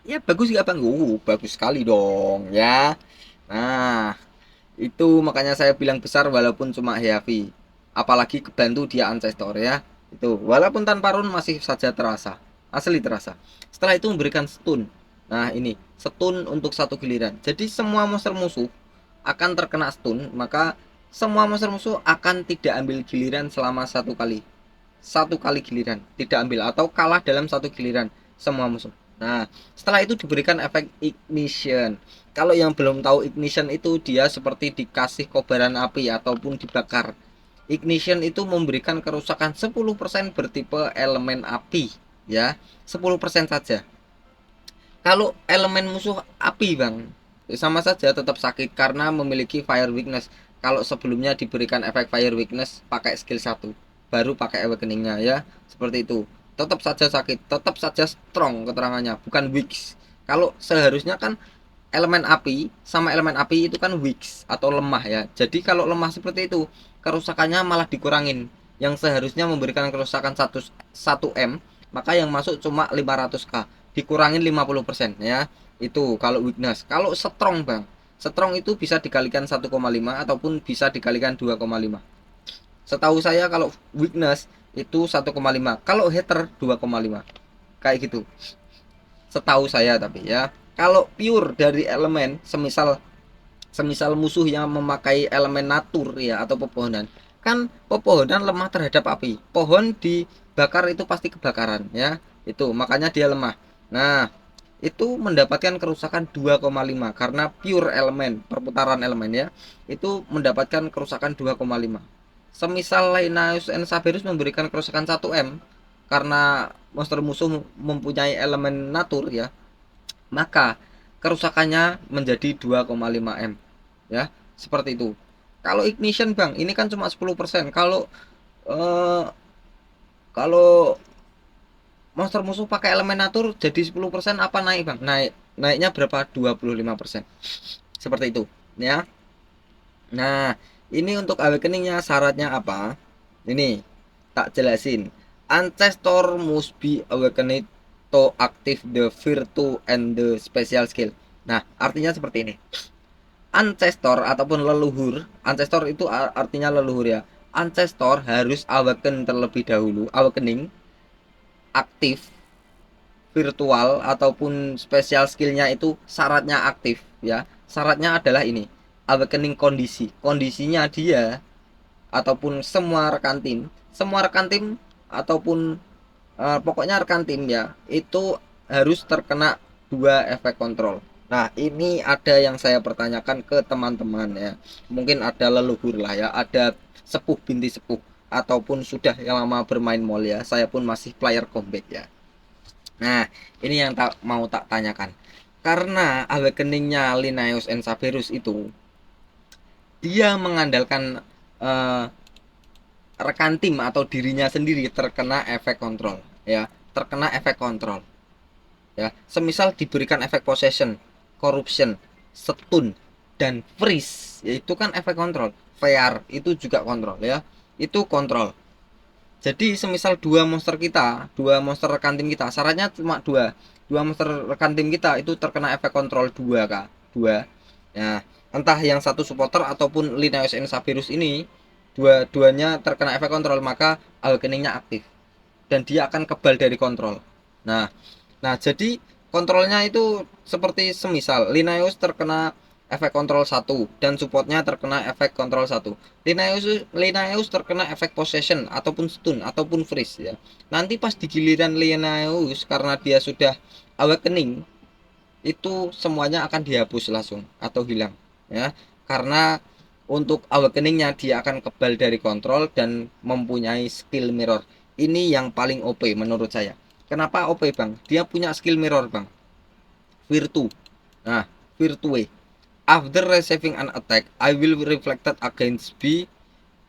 Ya bagus gak Bang? Bagus sekali dong ya. Nah, itu makanya saya bilang besar walaupun cuma heavy. Apalagi kebantu dia ancestor ya. Itu walaupun tanpa rune masih saja terasa. Asli terasa. Setelah itu memberikan stun. Nah, ini stun untuk satu giliran. Jadi semua monster musuh akan terkena stun, maka semua monster musuh akan tidak ambil giliran selama satu kali giliran tidak ambil atau kalah dalam satu giliran semua musuh. Nah, setelah itu diberikan efek ignition. Kalau yang belum tahu ignition itu dia seperti dikasih kobaran api ataupun dibakar. Ignition itu memberikan kerusakan 10% bertipe elemen api ya. 10% saja. Kalau elemen musuh api Bang, sama saja tetap sakit karena memiliki fire weakness. Kalau sebelumnya diberikan efek fire weakness pakai skill 1, baru pakai awakeningnya ya. Seperti itu. Tetap saja sakit, tetap saja strong keterangannya, bukan weak. Kalau seharusnya kan elemen api sama elemen api itu kan weak atau lemah ya. Jadi kalau lemah seperti itu, kerusakannya malah dikurangin. Yang seharusnya memberikan kerusakan 1 M, maka yang masuk cuma 500k, dikurangin 50% ya. Itu kalau weakness. Kalau strong Bang, strong itu bisa dikalikan 1,5 ataupun bisa dikalikan 2,5. Setahu saya kalau weakness itu 1,5, kalau hater 2,5. Kayak gitu. Setahu saya tapi ya. Kalau pure dari elemen, semisal semisal musuh yang memakai elemen natur ya atau pepohonan, kan pepohonan lemah terhadap api. Pohon dibakar itu pasti kebakaran ya. Itu makanya dia lemah. Nah, itu mendapatkan kerusakan 2,5 karena pure elemen, perputaran elemen ya. Itu mendapatkan kerusakan 2,5. Semisal Linnaeus and Saberus memberikan kerusakan 1 M karena monster musuh mempunyai elemen natur ya, maka kerusakannya menjadi 2,5 M ya. Seperti itu. Kalau ignition Bang, ini kan cuma 10%. Eh, kalau monster musuh pakai elemen natur jadi 10%, apa naik Bang? Naiknya berapa? 25%. Seperti itu ya. Nah, ini untuk awakeningnya syaratnya apa? Ini tak jelasin. Ancestor must be awakened to active the virtue and the special skill. Nah, artinya seperti ini. Ancestor ataupun leluhur, ancestor itu artinya leluhur ya. Ancestor harus awaken terlebih dahulu, awakening, aktif, virtual ataupun special skillnya itu syaratnya aktif ya. Syaratnya adalah ini, awakening kondisinya dia ataupun semua rekan tim ataupun pokoknya rekan tim ya, itu harus terkena 2 efek kontrol. Nah, ini ada yang saya pertanyakan ke teman-teman ya. Mungkin ada leluhur lah ya, ada sepuh binti sepuh ataupun sudah yang lama bermain mall ya. Saya pun masih player combat ya. Nah, ini yang mau tak tanyakan. Karena awakeningnya Linnaeus and Saberus itu dia mengandalkan eh, rekan tim atau dirinya sendiri terkena efek kontrol ya, terkena efek kontrol ya. Semisal diberikan efek possession, corruption, stun dan freeze, yaitu kan efek kontrol. VR itu juga kontrol ya, itu kontrol. Jadi semisal dua monster rekan tim kita, syaratnya cuma dua monster rekan tim kita itu terkena efek kontrol 2 kak, 2 ya. Entah yang satu supporter ataupun Linnaeus and Saberus ini, dua-duanya terkena efek kontrol, maka awakeningnya aktif dan dia akan kebal dari kontrol. Nah, jadi kontrolnya itu seperti semisal Linnaeus terkena efek kontrol 1 dan supportnya terkena efek kontrol 1. Linnaeus terkena efek possession ataupun stun ataupun freeze ya. Nanti pas di giliran Linnaeus karena dia sudah awakening, itu semuanya akan dihapus langsung atau hilang ya. Karena untuk awakeningnya dia akan kebal dari kontrol dan mempunyai skill mirror. Ini yang paling OP menurut saya. Kenapa OP Bang? Dia punya skill mirror Bang, Virtu. Nah, Virtue. After receiving an attack, I will reflected against B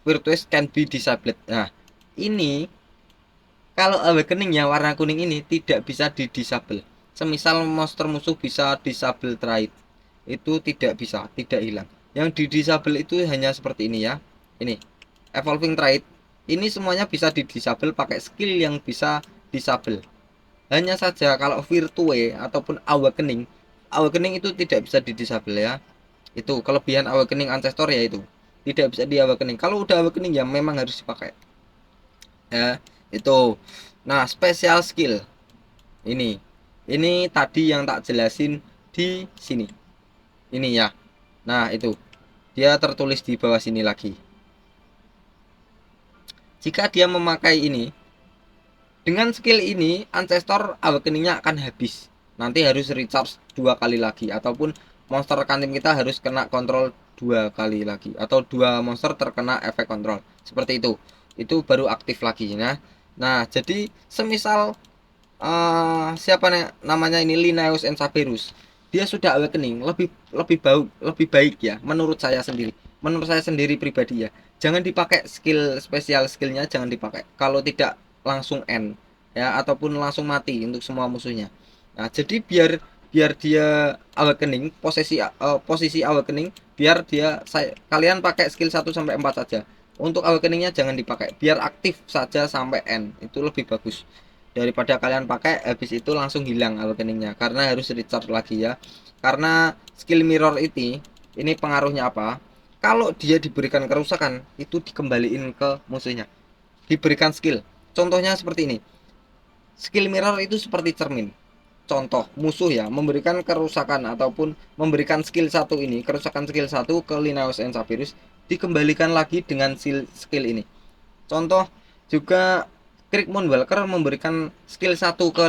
virtues can be disabled. Nah, ini kalau awakening yang warna kuning ini tidak bisa di disable. Semisal monster musuh bisa disable trait, itu tidak bisa, tidak hilang. Yang di disable itu hanya seperti ini ya. Ini evolving trait. Ini semuanya bisa di disable pakai skill yang bisa disable. Hanya saja kalau virtue ataupun awakening, awakening itu tidak bisa di disable ya. Itu kelebihan awakening ancestor ya, itu tidak bisa di awakening. Kalau udah awakening ya memang harus dipakai ya. Itu nah special skill ini tadi yang tak jelasin di sini ini ya. Nah itu dia tertulis di bawah sini lagi. Jika dia memakai ini dengan skill ini, ancestor awakeningnya akan habis. Nanti harus recharge 2 kali lagi, ataupun monster rekan tim kita harus kena kontrol 2 kali lagi, atau 2 monster terkena efek kontrol. Seperti itu. Itu baru aktif lagi. Nah jadi semisal siapa namanya ini Linnaeus and Saberus, dia sudah awakening lebih baik ya menurut saya sendiri. Menurut saya sendiri pribadi ya, jangan dipakai skill spesial, skillnya jangan dipakai kalau tidak langsung end ya, ataupun langsung mati untuk semua musuhnya. Nah jadi biar biar dia awakening posisi awakening, biar kalian pakai skill 1 sampai 4 saja. Untuk awakeningnya jangan dipakai, biar aktif saja sampai end, itu lebih bagus daripada kalian pakai habis itu langsung hilang awakeningnya, karena harus recharge lagi ya. Karena skill mirror ini pengaruhnya apa, kalau dia diberikan kerusakan itu dikembaliin ke musuhnya. Diberikan skill, contohnya seperti ini, skill mirror itu seperti cermin. Contoh musuh ya memberikan kerusakan ataupun memberikan skill 1 ini, kerusakan skill 1 ke Linnaeus and Saberus, dikembalikan lagi dengan skill ini. Contoh juga Crick Moonwalker memberikan skill 1 ke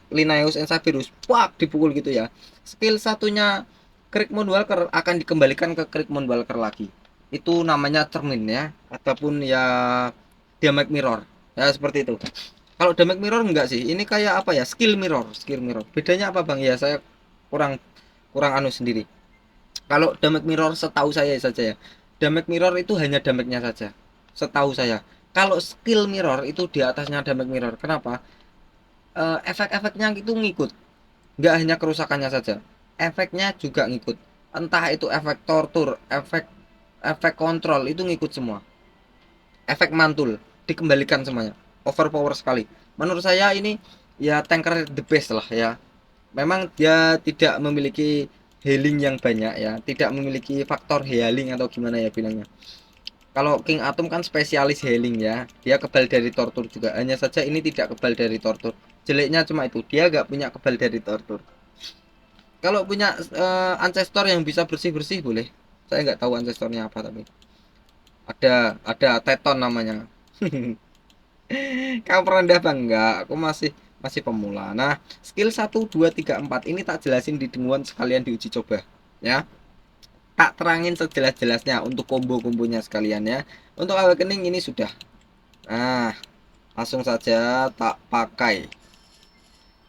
Linnaeus and Saberus, pak dipukul gitu ya. Skill satunya Crick Moonwalker akan dikembalikan ke Crick Moonwalker lagi. Itu namanya cermin ya, ataupun ya damage mirror. Ya seperti itu. Kalau damage mirror enggak sih, ini kayak apa ya, skill mirror. Bedanya apa bang ya, saya kurang kurang anu sendiri. Kalau damage mirror setahu saya saja ya, damage mirror itu hanya damage-nya saja setahu saya. Kalau skill mirror itu di atasnya damage mirror. Kenapa? Efek-efeknya itu ngikut, nggak hanya kerusakannya saja, efeknya juga ngikut. Entah itu efek tortur, efek efek kontrol, itu ngikut semua. Efek mantul dikembalikan semuanya, overpower sekali. Menurut saya ini ya tanker the best lah ya. Memang dia tidak memiliki healing yang banyak ya, tidak memiliki faktor healing atau gimana ya bilangnya. Kalau King Atom kan spesialis healing ya, dia kebal dari tortur juga. Hanya saja ini tidak kebal dari tortur. Jeleknya cuma itu, dia nggak punya kebal dari tortur. Kalau punya ancestor yang bisa bersih-bersih boleh. Saya nggak tahu ancestornya apa, tapi ada Teton namanya. Kamu pernah bang? Enggak, aku masih masih pemula. Nah, skill 1, 2, 3, 4 ini tak jelasin di denguan sekalian diuji coba ya. Tak terangin sejelas-jelasnya untuk combo-kombonya sekalian ya. Untuk awakening ini sudah. Nah, langsung saja tak pakai.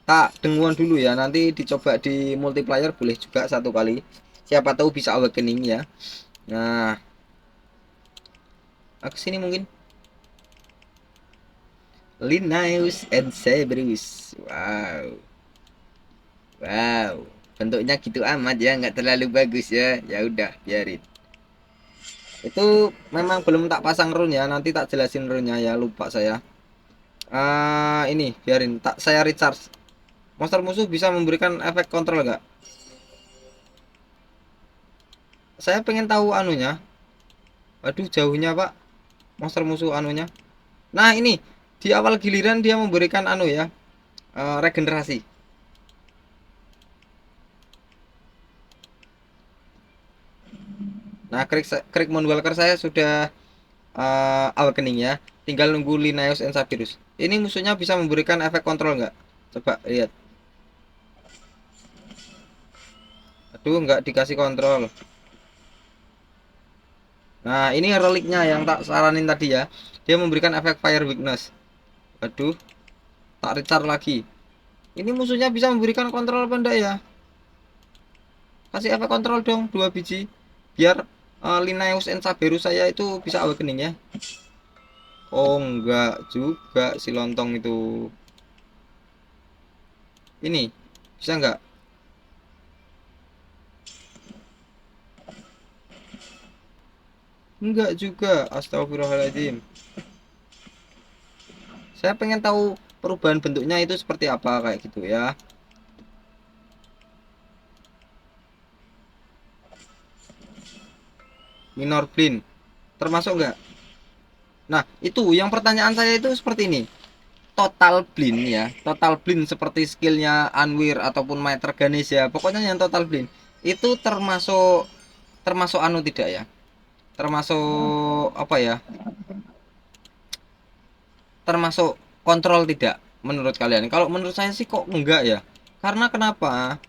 Tak denguan dulu ya, nanti dicoba di multiplayer boleh juga 1 kali. Siapa tahu bisa awakening ya. Nah, aku sini mungkin. Linnaeus and Saberus. Wow. Wow. Bentuknya gitu amat ya, nggak terlalu bagus ya. Ya udah, biarin. Itu memang belum tak pasang rune ya, nanti tak jelasin rune ya, lupa saya. Ini biarin, tak saya recharge. Monster musuh bisa memberikan efek kontrol nggak? Saya pengen tahu anunya. Aduh jauhnya pak, monster musuh anunya. Nah ini di awal giliran dia memberikan anu ya, regenerasi. Nah Crick Moonwalker saya sudah awakening ya, tinggal nunggu Linnaeus and Saberus. Ini musuhnya bisa memberikan efek kontrol nggak? Coba lihat. Aduh nggak dikasih kontrol. Nah ini reliknya yang tak saranin tadi ya, dia memberikan efek fire weakness. Aduh, tak recharge lagi. Ini musuhnya bisa memberikan kontrol apa enggak ya? kasih efek kontrol dong 2 biji biar Linnaeus and Saberus saya itu bisa awakening ya. Oh enggak juga si lontong itu. Ini bisa enggak? Enggak juga. Astagfirullahaladzim. Saya pengen tahu perubahan bentuknya itu seperti apa kayak gitu ya. Minor blind termasuk enggak? Nah, itu yang pertanyaan saya itu seperti ini. Total blind ya, total blind seperti skillnya Anwir ataupun Maître Ganesh ya. Pokoknya yang total blind itu termasuk termasuk anu tidak ya? Termasuk apa ya? Termasuk kontrol tidak menurut kalian? Kalau menurut saya sih kok enggak ya. Karena kenapa?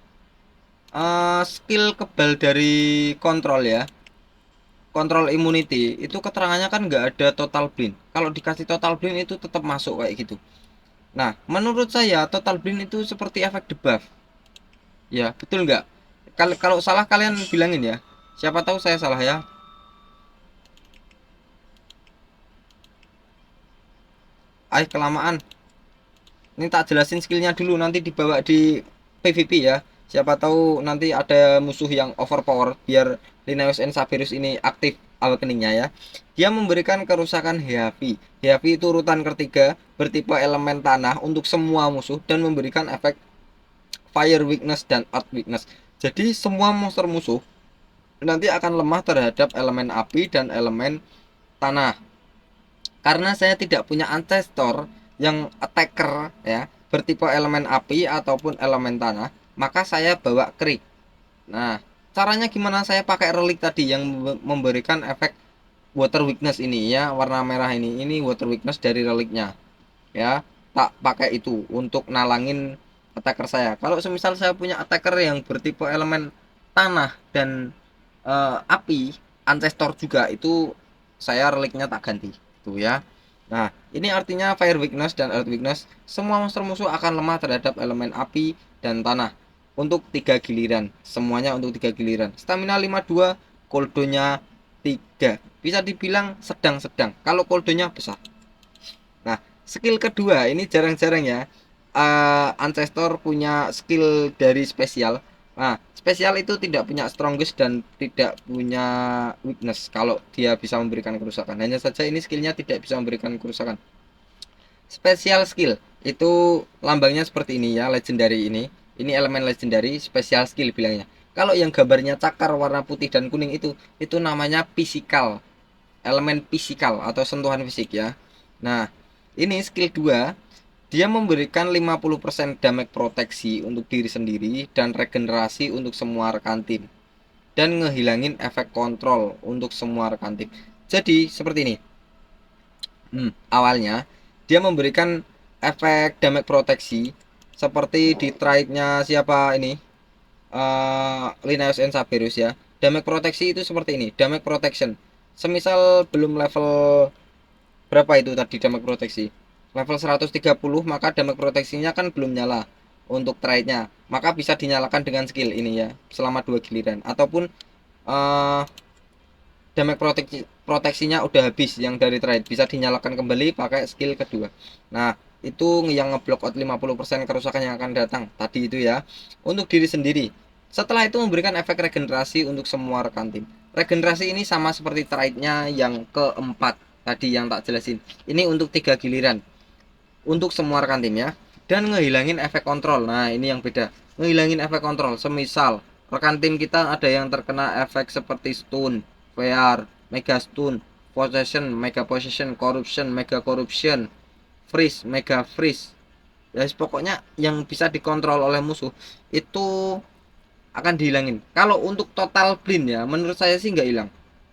Skill kebal dari kontrol ya, kontrol immunity itu keterangannya kan nggak ada total blind. Kalau dikasih total blind itu tetap masuk kayak gitu. Nah, menurut saya total blind itu seperti efek debuff. Ya, betul nggak? Kalau salah kalian bilangin ya. Siapa tahu saya salah ya. Kelamaan. Ini tak jelasin skillnya dulu, nanti dibawa di PvP ya. Siapa tahu nanti ada musuh yang overpower biar Linnaeus and Saberus ini aktif awakeningnya ya. Dia memberikan kerusakan heavy. Heavy itu urutan ketiga, bertipe elemen tanah untuk semua musuh dan memberikan efek fire weakness dan earth weakness. Jadi semua monster musuh nanti akan lemah terhadap elemen api dan elemen tanah. Karena saya tidak punya ancestor yang attacker ya, bertipe elemen api ataupun elemen tanah, maka saya bawa krik. Nah, caranya gimana? Saya pakai relik tadi yang memberikan efek water weakness ini ya, warna merah ini. Ini water weakness dari reliknya. Ya, tak pakai itu untuk nalangin attacker saya. Kalau semisal saya punya attacker yang bertipe elemen tanah dan api, ancestor juga, itu saya reliknya tak ganti tuh ya. Nah, ini artinya fire weakness dan earth weakness, semua monster musuh akan lemah terhadap elemen api dan tanah untuk 3 giliran, semuanya untuk 3 giliran. Stamina 52, koldonya 3, bisa dibilang sedang-sedang kalau koldonya besar. Nah, skill kedua ini jarang-jarang ya, ancestor punya skill dari spesial. Nah, spesial itu tidak punya strongest dan tidak punya weakness kalau dia bisa memberikan kerusakan. Hanya saja ini skillnya tidak bisa memberikan kerusakan. Spesial skill itu lambangnya seperti ini ya, legendary ini. Ini elemen legendary, spesial skill bilangnya. Kalau yang gambarnya cakar warna putih dan kuning itu namanya physical. Elemen physical atau sentuhan fisik ya. Nah, ini skill 2, dia memberikan 50% damage proteksi untuk diri sendiri dan regenerasi untuk semua rekan tim. Dan ngehilangin efek kontrol untuk semua rekan tim. Jadi seperti ini. Awalnya dia memberikan efek damage proteksi seperti di trade-nya siapa ini? Linnaeus and Saberus ya. Damage proteksi itu seperti ini, damage protection. Semisal belum level berapa itu tadi damage proteksi? Level 130, maka damage proteksinya kan belum nyala untuk trade-nya. Maka bisa dinyalakan dengan skill ini ya, selama 2 giliran. Ataupun damage proteksinya udah habis yang dari trade, bisa dinyalakan kembali pakai skill kedua. Nah, itu yang ngeblock out 50% kerusakan yang akan datang tadi itu ya, untuk diri sendiri. Setelah itu memberikan efek regenerasi untuk semua rekan tim. Regenerasi ini sama seperti trade-nya yang keempat tadi yang tak jelasin. Ini untuk 3 giliran untuk semua rekan tim ya. Dan ngehilangin efek kontrol. Nah, ini yang beda. Ngehilangin efek kontrol. Semisal rekan tim kita ada yang terkena efek seperti stun, VR, mega stun, possession, mega possession, corruption, mega corruption, freeze, mega freeze. Ya, pokoknya yang bisa dikontrol oleh musuh itu akan dihilangin. Kalau untuk total blind ya, menurut saya sih nggak hilang.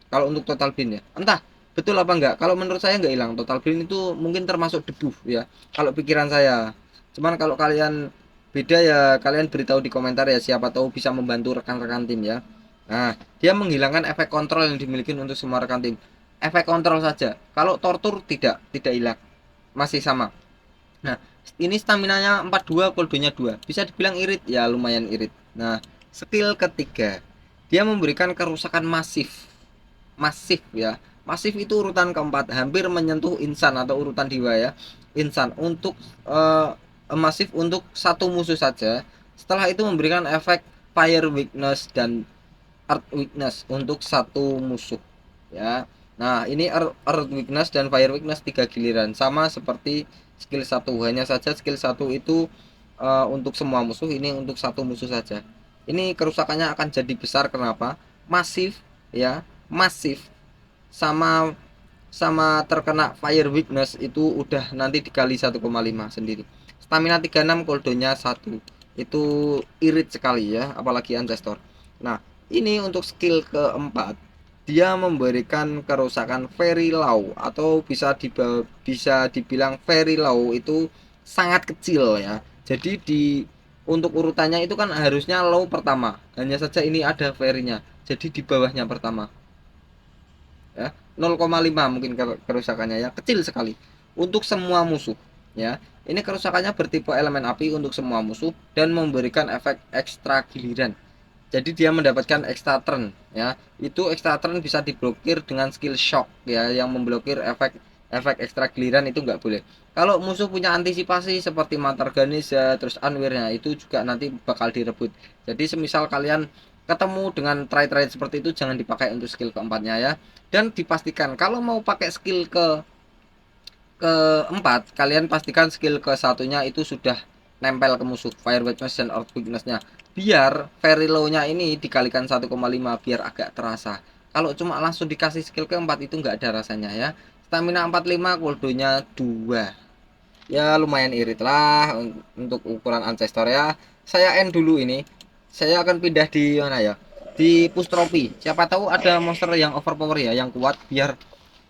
Kalau untuk total blind ya, entah betul apa enggak. Kalau menurut saya nggak hilang. Total blind itu mungkin termasuk debuff ya. Kalau pikiran saya. Cuman kalau kalian beda ya, kalian beritahu di komentar ya. Siapa tahu bisa membantu rekan-rekan tim ya. Nah, dia menghilangkan efek kontrol yang dimiliki untuk semua rekan tim. Efek kontrol saja. Kalau tortur tidak hilang. Masih sama. Nah, ini stamina nya 42, koldonya 2. Bisa dibilang irit ya, lumayan irit. Nah, Skill ketiga, dia memberikan kerusakan masif. Masif ya. Masif itu urutan keempat, hampir menyentuh insan atau urutan dewa ya. Insan untuk masif untuk satu musuh saja. Setelah itu memberikan efek fire weakness dan earth weakness untuk satu musuh ya. Nah, ini earth weakness dan fire weakness 3 giliran, sama seperti skill 1. Hanya saja skill 1 itu untuk semua musuh, ini untuk satu musuh saja. Ini kerusakannya akan jadi besar. Kenapa? Masif ya, masif sama sama terkena fire weakness itu udah nanti dikali 1,5 sendiri. Stamina 36, cooldownnya 1. Itu irit sekali ya, apalagi ancestor. Nah, ini untuk skill keempat, dia memberikan kerusakan very low atau bisa dibilang very low itu sangat kecil ya. Jadi untuk urutannya itu kan harusnya low pertama. Hanya saja ini ada very-nya. Jadi di bawahnya pertama ya, 0,5 mungkin kerusakannya ya, kecil sekali untuk semua musuh ya. Ini kerusakannya bertipe elemen api untuk semua musuh dan memberikan efek ekstra giliran. Jadi dia mendapatkan extra turn ya. Itu extra turn bisa diblokir dengan skill shock ya, yang memblokir efek efek ekstra giliran itu nggak boleh. Kalau musuh punya antisipasi seperti Mantarganis ya, terus Anwirnya itu juga nanti bakal direbut. Jadi semisal kalian ketemu dengan try-try seperti itu, jangan dipakai untuk skill keempatnya ya. Dan dipastikan kalau mau pakai skill keempat, kalian pastikan skill ke satunya itu sudah nempel ke musuh, fire weakness dan earth weakness-nya, biar very low-nya ini dikalikan 1,5 biar agak terasa. Kalau cuma langsung dikasih skill keempat itu nggak ada rasanya ya. Stamina 45, cooldownnya 2. Ya lumayan irit lah untuk ukuran ancestor ya. Saya end dulu ini. Saya akan pindah di mana ya? Di push trophy. Siapa tahu ada monster yang overpower ya, yang kuat, biar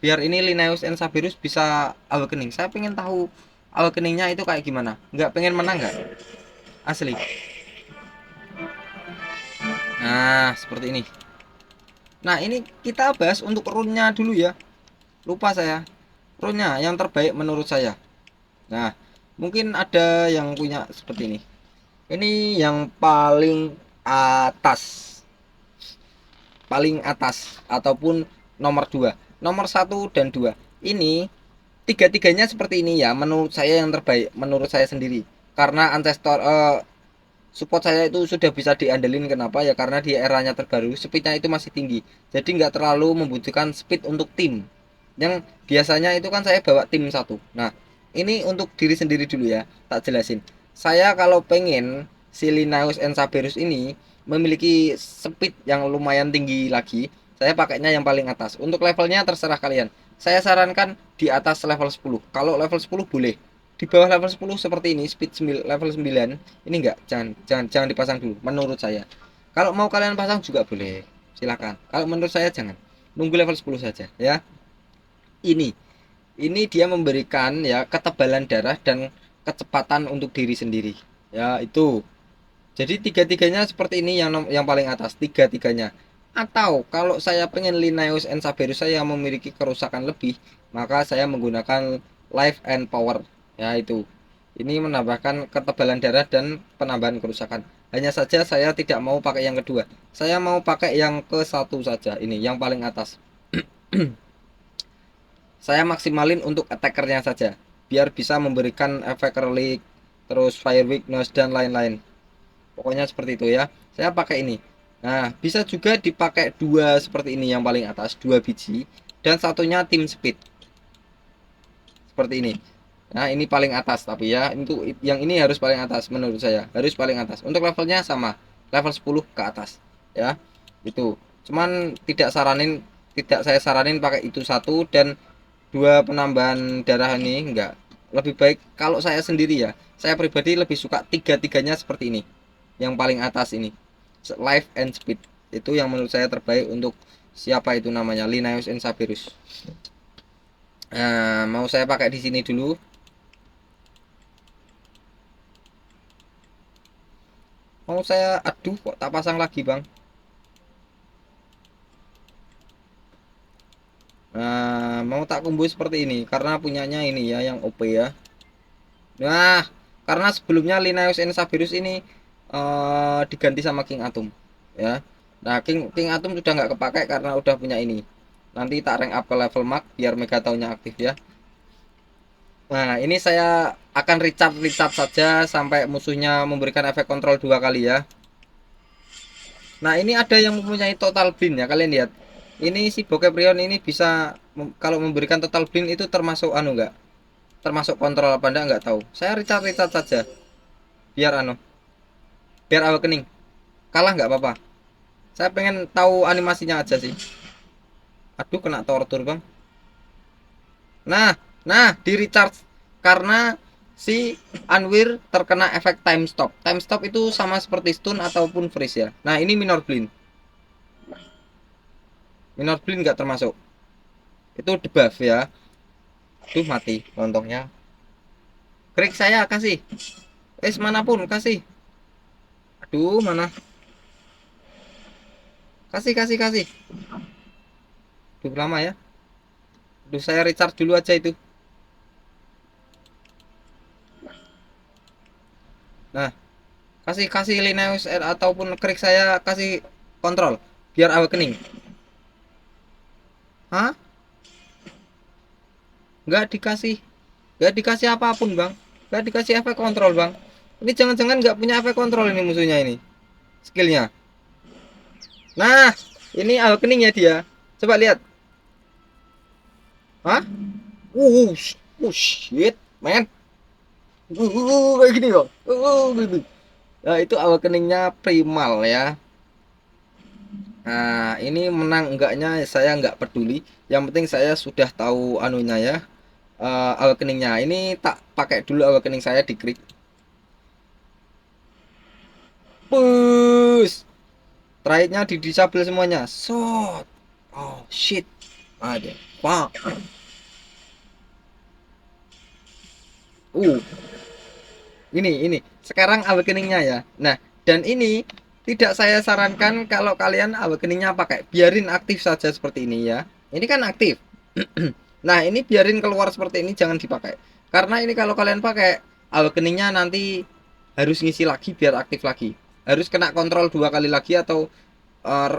biar ini Linnaeus and Sabirus bisa awakening. Saya pengen tahu awakeningnya itu kayak gimana. Nggak pengen menang nggak? Asli. Nah, seperti ini. Nah, ini kita bahas untuk rune-nya dulu ya. Lupa saya. Rune-nya yang terbaik menurut saya. Nah, mungkin ada yang punya seperti ini. Ini yang atas. Paling atas ataupun nomor 2, nomor 1 dan 2 ini, tiga-tiganya seperti ini ya, menurut saya yang terbaik menurut saya sendiri, karena ancestor support saya itu sudah bisa diandelin. Kenapa ya? Karena di eranya terbaru speednya itu masih tinggi, jadi nggak terlalu membutuhkan speed untuk tim. Yang biasanya itu kan saya bawa tim satu. Nah, ini untuk diri sendiri dulu ya, tak jelasin. Saya kalau pengen si Linnaeus and Sabirus ini memiliki speed yang lumayan tinggi lagi, saya pakainya yang paling atas. Untuk levelnya terserah kalian, saya sarankan di atas level 10. Kalau level 10 boleh. Di bawah level 10 seperti ini, speed level 9 ini enggak, jangan dipasang dulu menurut saya. Kalau mau kalian pasang juga boleh, silakan. Kalau menurut saya jangan. Nunggu level 10 saja ya. Ini dia memberikan ya ketebalan darah dan kecepatan untuk diri sendiri. Ya, itu. Jadi tiga-tiganya seperti ini, yang paling atas, tiga-tiganya. Atau kalau saya pengen Linnaeus and Sabirus saya memiliki kerusakan lebih, maka saya menggunakan life and power. Ya, itu. Ini menambahkan ketebalan darah dan penambahan kerusakan. Hanya saja saya tidak mau pakai yang kedua. Saya mau pakai yang ke satu saja, ini yang paling atas. Saya maksimalin untuk attackernya saja, biar bisa memberikan efek relic, terus fire weakness dan lain-lain. Pokoknya seperti itu ya. Saya pakai ini. Nah, bisa juga dipakai dua seperti ini, yang paling atas 2 biji dan satunya tim speed seperti ini. Nah, ini paling atas, tapi ya itu yang ini harus paling atas menurut saya, harus paling atas. Untuk levelnya sama, level 10 ke atas ya. Itu cuman tidak saya saranin pakai itu satu dan dua penambahan darah ini, enggak. Lebih baik kalau saya sendiri ya, saya pribadi lebih suka tiga-tiganya seperti ini, yang paling atas ini, life and speed. Itu yang menurut saya terbaik untuk siapa itu namanya, Linnaeus and Sabirus. Nah, mau saya pakai di sini dulu. Mau saya, aduh kok tak pasang lagi bang. Nah, mau tak kumpul seperti ini karena punyanya ini ya, yang OP ya. Nah, karena sebelumnya Linnaeus and Sabirus ini diganti sama King Atom ya. Nah, King Atom sudah nggak kepakai karena udah punya ini. Nanti tak rank up ke level max biar Megatonnya aktif ya. Nah, ini saya akan recharge recharge saja sampai musuhnya memberikan efek kontrol 2 kali ya. Nah, ini ada yang mempunyai total blind ya, kalian lihat. Ini si Bokeprion ini bisa kalau memberikan total blind itu termasuk anu enggak? Termasuk kontrol apa enggak tahu. Saya recharge recharge saja biar anu, biar awakening. Kalah nggak apa-apa. Saya pengen tahu animasinya aja sih. Aduh, kena tortur, Bang. Nah, di recharge karena si Anwir terkena efek time stop. Time stop itu sama seperti stun ataupun freeze ya. Nah, ini minor blind. Minor blind nggak termasuk. Itu debuff ya. Duh, mati lontongnya. Krik saya kasih. Manapun kasih. Aduh, mana? Kasih, kasih, kasih. Duh, lama ya. Duh, saya recharge dulu aja itu. Nah, kasih kasih Linnaeus ataupun krik saya kasih kontrol biar awakening. Hah? Nggak dikasih, nggak dikasih apapun bang, nggak dikasih efek kontrol bang. Ini jangan-jangan nggak punya efek kontrol ini musuhnya ini skillnya. Nah, ini awakening ya dia, coba lihat. Hah? uh, Shit man. Kayak gini loh. Gitu. Nah, itu awakeningnya primal ya. Nah, ini menang enggaknya saya nggak peduli, yang penting saya sudah tahu anunya ya, awakeningnya. Ini tak pakai dulu awakening saya di krik. Push. Trade-nya di disable semuanya. Shot. Oh shit. Ada. Pak. Uh, ini. Sekarang awakeningnya ya. Nah, dan ini tidak saya sarankan kalau kalian awakeningnya pakai. Biarin aktif saja seperti ini ya. Ini kan aktif. Nah, ini biarin keluar seperti ini, jangan dipakai. Karena ini kalau kalian pakai, awakeningnya nanti harus ngisi lagi biar aktif lagi. Harus kena kontrol 2 kali lagi atau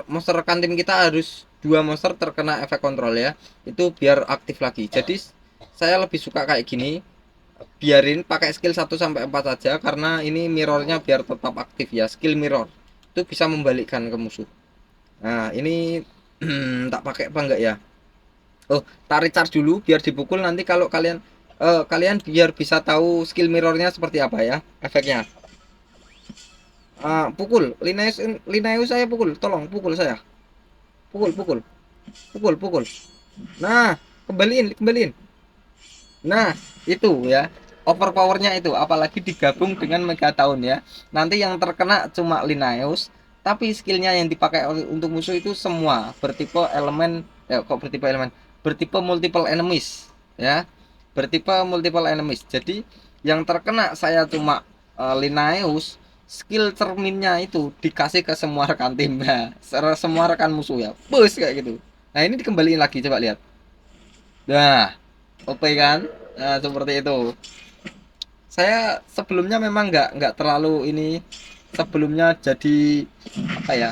monster rekan tim kita harus 2 monster terkena efek kontrol ya, itu biar aktif lagi. Jadi saya lebih suka kayak gini, biarin pakai skill 1 sampai 4 saja karena ini mirrornya biar tetap aktif ya. Skill mirror itu bisa membalikkan ke musuh. Nah, ini tak pakai apa enggak ya. Oh, tarik charge dulu biar dipukul nanti kalau kalian biar bisa tahu skill mirrornya seperti apa ya efeknya. Pukul Linnaeus saya pukul, tolong pukul saya. Pukul. Nah, kembaliin. Nah, itu ya. Overpowernya itu apalagi digabung dengan Megaton ya. Nanti yang terkena cuma Linnaeus, tapi skillnya yang dipakai untuk musuh itu semua bertipe elemen, kok bertipe elemen, bertipe multiple enemies ya. Bertipe multiple enemies. Jadi yang terkena saya cuma Linnaeus, skill cerminnya itu dikasih ke semua rekan tim ya, semua rekan musuh ya. Bus kayak gitu. Nah, ini dikembaliin lagi, coba lihat. Nah, OP kan? Nah, seperti itu. Saya sebelumnya memang nggak terlalu ini. Sebelumnya jadi apa ya?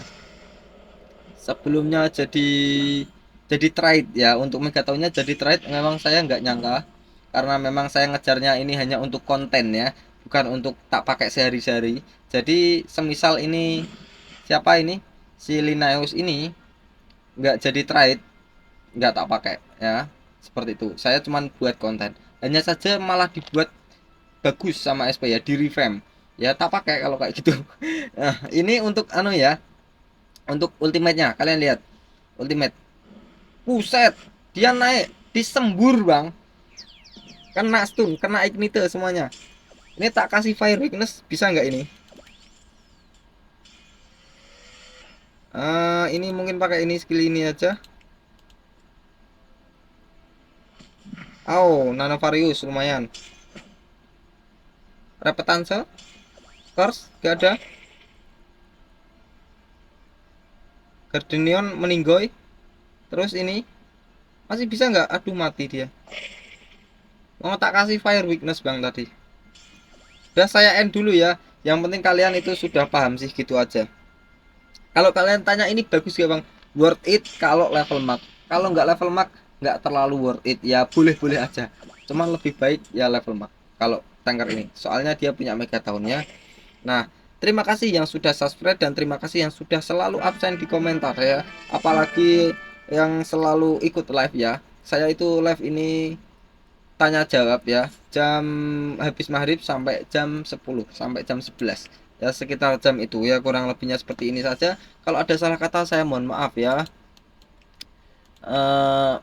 Sebelumnya jadi trade ya, untuk Megatonnya jadi trade. Memang saya nggak nyangka karena memang saya ngejarnya ini hanya untuk konten ya, bukan untuk tak pakai sehari-hari. Jadi semisal ini siapa ini si Linnaeus ini nggak jadi trade, nggak tak pakai ya, seperti itu. Saya cuman buat konten, hanya saja malah dibuat bagus sama SP ya, di revamp ya, tak pakai kalau kayak gitu. Nah, ini untuk anu ya, untuk ultimate-nya kalian lihat. Ultimate, buset, dia naik disembur bang, kena stun, kena ignite semuanya. Ini tak kasih fire weakness bisa nggak ini? Ini mungkin pakai ini, skill ini aja. Nanovarius lumayan. Repetanse, Curse, gak ada. Gardenion meninggoy. Terus ini masih bisa nggak? Aduh, mati dia. Mau tak kasih fire weakness bang tadi. Udah saya end dulu ya. Yang penting kalian itu sudah paham sih, gitu aja. Kalau kalian tanya ini bagus gak bang, worth it kalau level max. Kalau nggak level max nggak terlalu worth it, ya boleh-boleh aja, cuman lebih baik ya level max kalau tanker ini, soalnya dia punya mega tahunnya. Nah, terima kasih yang sudah subscribe dan terima kasih yang sudah selalu absen di komentar ya, apalagi yang selalu ikut live ya. Saya itu live ini tanya jawab ya, jam habis maghrib sampai jam 10 sampai jam 11 ya, sekitar jam itu ya, kurang lebihnya seperti ini saja. Kalau ada salah kata saya mohon maaf ya.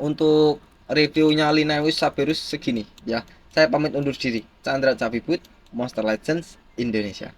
Untuk reviewnya Linnaeus Saberus segini ya, saya pamit undur diri. Chandra Cabibut, Monster Legends Indonesia.